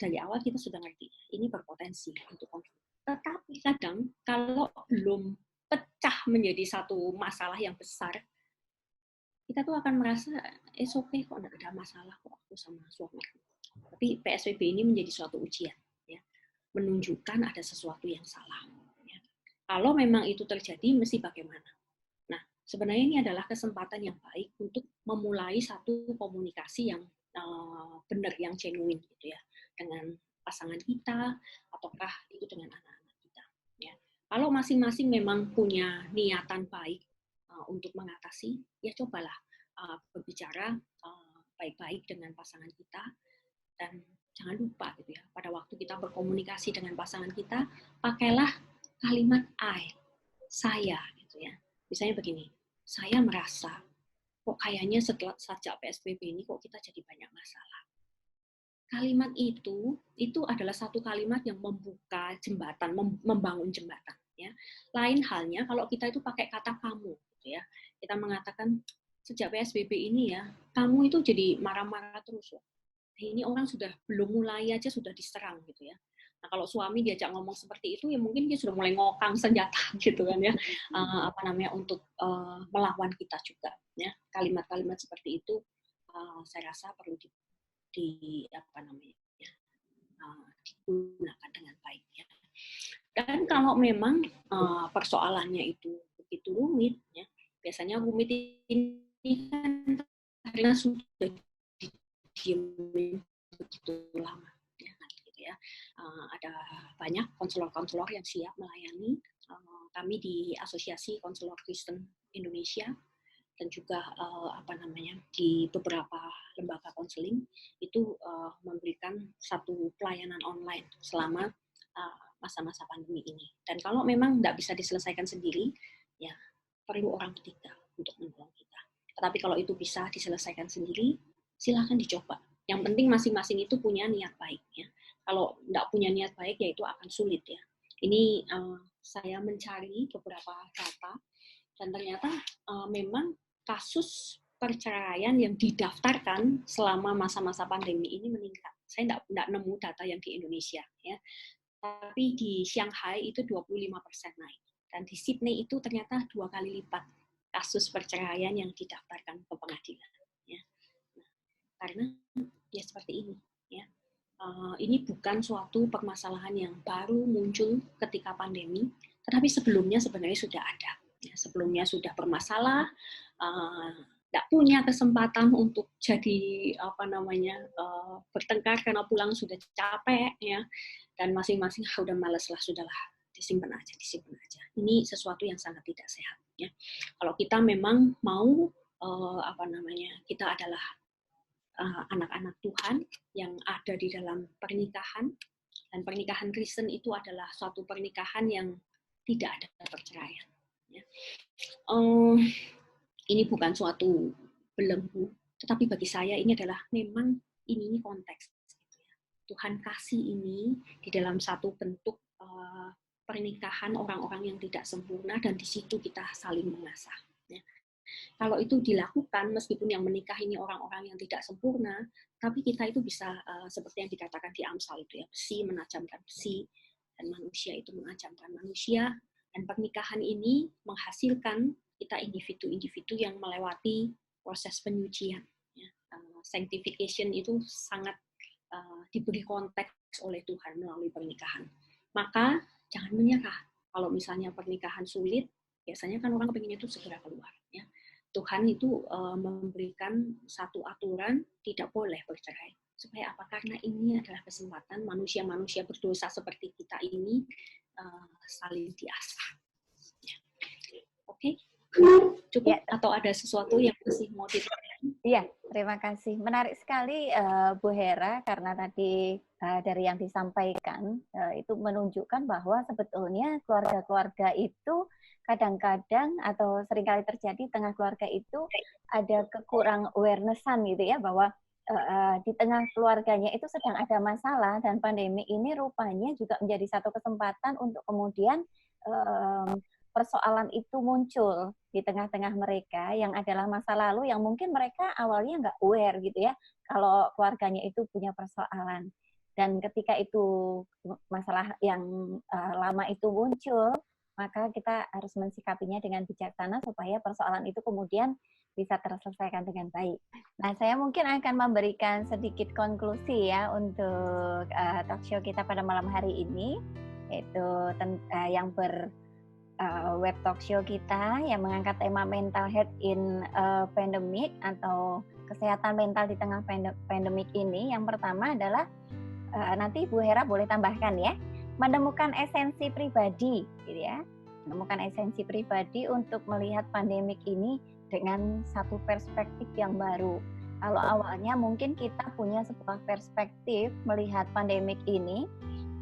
B: dari awal kita sudah ngerti ini berpotensi untuk konflik. Tetapi kadang kalau belum pecah menjadi satu masalah yang besar, kita tuh akan merasa okay kok nggak ada masalah kok aku sama suamiku. Tapi PSBB ini menjadi suatu ujian, ya, menunjukkan ada sesuatu yang salah. Ya. Kalau memang itu terjadi, mesti bagaimana? Nah, sebenarnya ini adalah kesempatan yang baik untuk memulai satu komunikasi yang benar, yang genuine gitu ya, dengan pasangan kita ataukah itu dengan anak-anak kita. Ya. Kalau masing-masing memang punya niatan baik untuk mengatasi, ya cobalah berbicara baik-baik dengan pasangan kita, dan jangan lupa gitu ya, pada waktu kita berkomunikasi dengan pasangan kita, pakailah kalimat I, saya gitu ya. Misalnya begini, saya merasa kok kayaknya sejak PSBB ini kok kita jadi banyak masalah. Kalimat itu adalah satu kalimat yang membuka jembatan, membangun jembatan. Ya. Lain halnya kalau kita itu pakai kata kamu, gitu ya. Kita mengatakan sejak PSBB ini ya, kamu itu jadi marah-marah terus loh. Ini orang sudah belum mulai aja sudah diserang gitu ya. Nah, kalau suami diajak ngomong seperti itu, ya mungkin dia sudah mulai ngokang senjata gitu kan ya, untuk melawan kita juga. Ya, kalimat-kalimat seperti itu saya rasa perlu digunakan dengan baik. Ya. Dan kalau memang persoalannya itu begitu rumit, ya, biasanya rumit ini kan karena sudah didiemin begitu lama. Ya, ada banyak konselor-konselor yang siap melayani. Kami di Asosiasi Konselor Kristen Indonesia dan juga di beberapa lembaga konseling itu memberikan satu pelayanan online selama masa-masa pandemi ini. Dan kalau memang tidak bisa diselesaikan sendiri, ya perlu orang ketiga untuk menolong kita. Tetapi kalau itu bisa diselesaikan sendiri, silakan dicoba. Yang penting masing-masing itu punya niat baik. Ya. Kalau tidak punya niat baik, ya itu akan sulit. Ya. Ini saya mencari beberapa data, dan ternyata memang kasus perceraian yang didaftarkan selama masa-masa pandemi ini meningkat. Saya tidak nemu data yang di Indonesia. Ya. Tapi di Shanghai itu 25% naik. Dan di Sydney itu ternyata 2 kali lipat kasus perceraian yang didaftarkan ke pengadilan. Ya. Nah, karena ya seperti ini. Ya. Ini bukan suatu permasalahan yang baru muncul ketika pandemi, tetapi sebelumnya sebenarnya sudah ada. Ya, sebelumnya sudah bermasalah, tidak punya kesempatan untuk jadi bertengkar karena pulang sudah capek, ya, dan masing-masing udah malas lah, sudahlah disimpan aja. Ini sesuatu yang sangat tidak sehat. Ya. Kalau kita memang mau kita adalah anak-anak Tuhan yang ada di dalam pernikahan, dan pernikahan Kristen itu adalah suatu pernikahan yang tidak ada perceraian. Ya. Ini bukan suatu belenggu, tetapi bagi saya ini adalah memang ini konteks. Gitu ya. Tuhan kasih ini di dalam satu bentuk pernikahan orang-orang yang tidak sempurna, dan di situ kita saling mengasah. Ya. Kalau itu dilakukan, meskipun yang menikah ini orang-orang yang tidak sempurna, tapi kita itu bisa seperti yang dikatakan di Amsal itu ya, besi menajamkan besi, dan manusia itu menajamkan manusia, dan pernikahan ini menghasilkan kita individu-individu yang melewati proses penyucian. Ya. Sanctification itu sangat diberi konteks oleh Tuhan melalui pernikahan. Maka jangan menyerah. Kalau misalnya pernikahan sulit, biasanya kan orang kepingin itu segera keluar. Ya. Tuhan itu memberikan satu aturan tidak boleh bercerai. Supaya apa? Karena ini adalah kesempatan manusia-manusia berdosa seperti kita ini saling diasah. Ya. Oke? Cukup? Ya. Atau ada sesuatu yang masih mau ditanyakan?
A: Iya, terima kasih. Menarik sekali Bu Hera, karena tadi dari yang disampaikan itu menunjukkan bahwa sebetulnya keluarga-keluarga itu kadang-kadang atau seringkali terjadi tengah keluarga itu ada kekurang awareness-an gitu ya, bahwa di tengah keluarganya itu sedang ada masalah, dan pandemi ini rupanya juga menjadi satu kesempatan untuk kemudian persoalan itu muncul di tengah-tengah mereka yang adalah masa lalu yang mungkin mereka awalnya nggak aware gitu ya, kalau keluarganya itu punya persoalan. Dan ketika itu masalah yang lama itu muncul, maka kita harus mensikapinya dengan bijaksana supaya persoalan itu kemudian bisa terselesaikan dengan baik. Nah, saya mungkin akan memberikan sedikit konklusi ya untuk talk show kita pada malam hari ini, yaitu yang web talk show kita yang mengangkat tema mental health in pandemic atau kesehatan mental di tengah pandemik ini. Yang pertama adalah nanti Bu Hera boleh tambahkan ya, menemukan esensi pribadi, gitu ya, menemukan esensi pribadi untuk melihat pandemik ini dengan satu perspektif yang baru. Kalau awalnya mungkin kita punya sebuah perspektif melihat pandemik ini,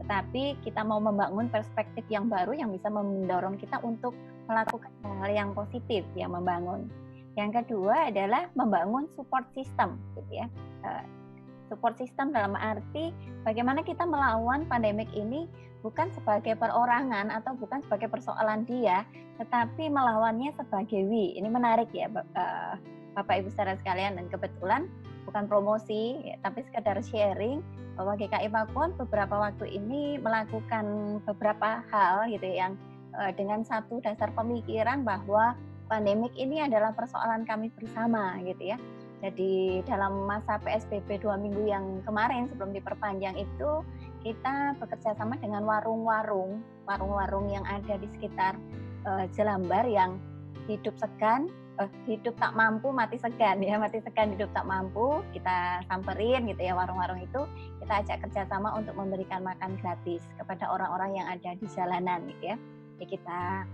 A: tetapi kita mau membangun perspektif yang baru yang bisa mendorong kita untuk melakukan hal yang positif, yang membangun. Yang kedua adalah membangun support system, gitu ya. Support system dalam arti bagaimana kita melawan pandemik ini bukan sebagai perorangan atau bukan sebagai persoalan dia, tetapi melawannya sebagai we. Ini menarik ya, Bapak Ibu saudara sekalian, dan kebetulan bukan promosi, ya, tapi sekedar sharing bahwa GKI Pakuan beberapa waktu ini melakukan beberapa hal gitu yang dengan satu dasar pemikiran bahwa pandemik ini adalah persoalan kami bersama gitu ya. Jadi dalam masa PSBB 2 minggu yang kemarin sebelum diperpanjang itu kita bekerja sama dengan warung-warung yang ada di sekitar Jelambar yang hidup tak mampu mati segan ya, mati segan hidup tak mampu, kita samperin gitu ya warung-warung itu, kita ajak kerjasama untuk memberikan makan gratis kepada orang-orang yang ada di jalanan gitu ya. Jadi kita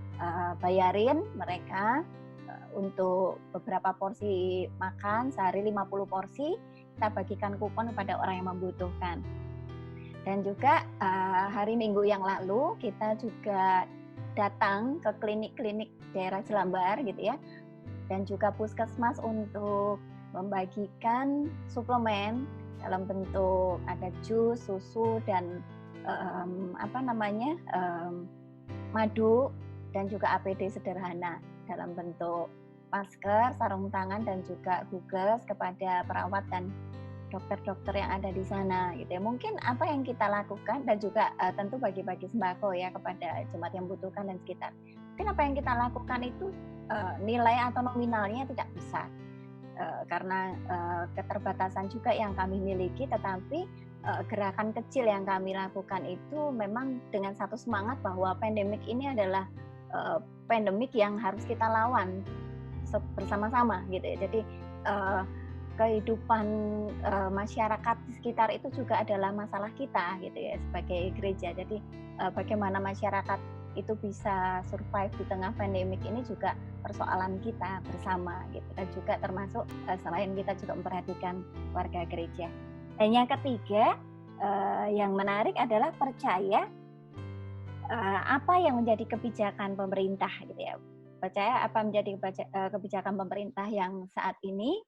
A: bayarin mereka untuk beberapa porsi makan, sehari 50 porsi, kita bagikan kupon kepada orang yang membutuhkan. Dan juga hari Minggu yang lalu kita juga datang ke klinik-klinik daerah Jelambar gitu ya, dan juga puskesmas untuk membagikan suplemen dalam bentuk ada jus, susu, dan madu, dan juga APD sederhana dalam bentuk masker, sarung tangan, dan juga gugus kepada perawat dan dokter-dokter yang ada di sana gitu ya. Mungkin apa yang kita lakukan, dan juga tentu bagi-bagi sembako ya kepada jemaat yang membutuhkan dan sekitar. Mungkin apa yang kita lakukan itu nilai atau nominalnya tidak besar karena keterbatasan juga yang kami miliki, tetapi gerakan kecil yang kami lakukan itu memang dengan satu semangat bahwa pandemik ini adalah pandemik yang harus kita lawan bersama-sama gitu ya. Jadi kehidupan masyarakat di sekitar itu juga adalah masalah kita gitu ya sebagai gereja. Jadi bagaimana masyarakat itu bisa survive di tengah pandemik ini juga persoalan kita bersama gitu, dan juga termasuk selain kita juga memperhatikan warga gereja. Dan yang ketiga yang menarik adalah percaya apa yang menjadi kebijakan pemerintah gitu ya. Percaya apa menjadi kebijakan pemerintah yang saat ini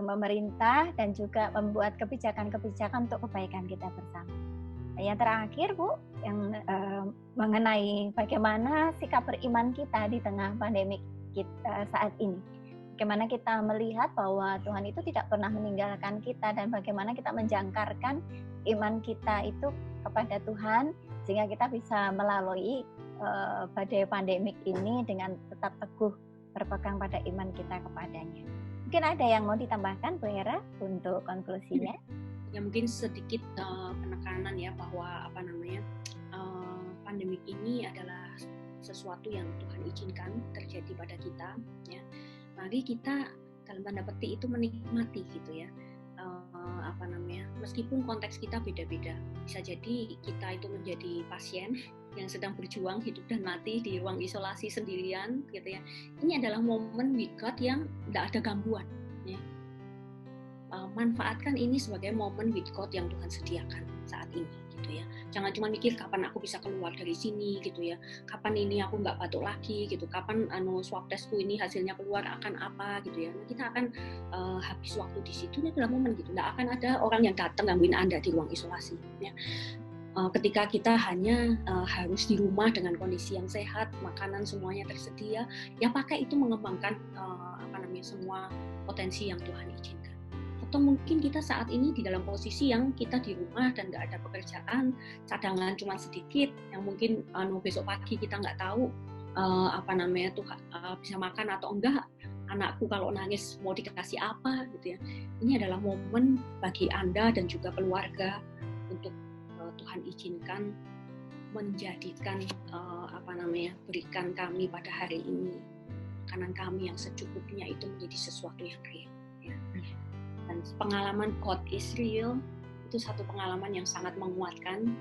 A: memerintah dan juga membuat kebijakan-kebijakan untuk kebaikan kita bersama. Yang terakhir Bu, yang mengenai bagaimana sikap beriman kita di tengah pandemik kita saat ini. Bagaimana kita melihat bahwa Tuhan itu tidak pernah meninggalkan kita, dan bagaimana kita menjangkarkan iman kita itu kepada Tuhan sehingga kita bisa melalui badai pandemik ini dengan tetap teguh berpegang pada iman kita kepadanya. Mungkin ada yang mau ditambahkan Bu Hera untuk konklusinya?
B: Ya mungkin sedikit penekanan ya bahwa pandemik ini adalah sesuatu yang Tuhan izinkan terjadi pada kita ya. Mari kita dalam tanda petik itu menikmati gitu ya. Meskipun konteks kita beda-beda, bisa jadi kita itu menjadi pasien yang sedang berjuang hidup dan mati di ruang isolasi sendirian gitu ya. Ini adalah momen with God yang tidak ada gangguan ya. Manfaatkan ini sebagai momen with God yang Tuhan sediakan saat ini gitu ya. Jangan cuma mikir kapan aku bisa keluar dari sini gitu ya, kapan ini aku nggak batuk lagi gitu, kapan swab testku ini hasilnya keluar akan apa gitu ya. Nah, kita akan habis waktu di situ, ini adalah momen gitu. Nggak akan ada orang yang datang gangguin Anda di ruang isolasi ya. Ketika kita hanya harus di rumah dengan kondisi yang sehat, makanan semuanya tersedia, ya pakai itu mengembangkan semua potensi yang Tuhan izinkan. Atau mungkin kita saat ini di dalam posisi yang kita di rumah dan nggak ada pekerjaan, cadangan cuma sedikit, yang mungkin besok pagi kita nggak tahu bisa makan atau enggak, anakku kalau nangis mau dikasih apa gitu ya. Ini adalah momen bagi Anda dan juga keluarga untuk Tuhan izinkan menjadikan berikan kami pada hari ini makanan kami yang secukupnya itu menjadi sesuatu yang real ya. Dan pengalaman God is real itu satu pengalaman yang sangat menguatkan,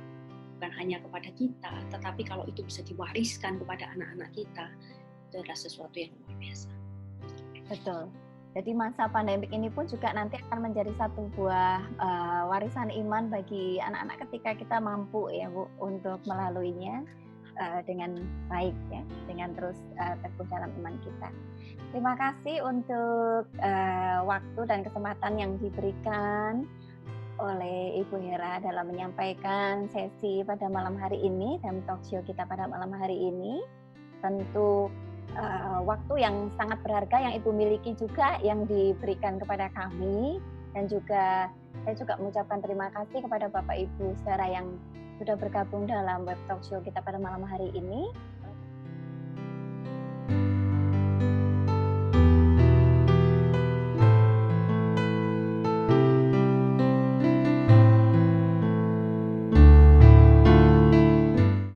B: bukan hanya kepada kita, tetapi kalau itu bisa diwariskan kepada anak-anak kita, itu adalah sesuatu yang luar biasa.
A: Betul. Jadi masa pandemik ini pun juga nanti akan menjadi satu buah warisan iman bagi anak-anak ketika kita mampu ya Bu untuk melaluinya dengan baik ya, dengan terus teguh dalam iman kita. Terima kasih untuk waktu dan kesempatan yang diberikan oleh Ibu Hera dalam menyampaikan sesi pada malam hari ini dan talk show kita pada malam hari ini. Tentu waktu yang sangat berharga yang Ibu miliki juga yang diberikan kepada kami, dan juga saya juga mengucapkan terima kasih kepada Bapak Ibu saudara yang sudah bergabung dalam web talk show kita pada malam hari ini.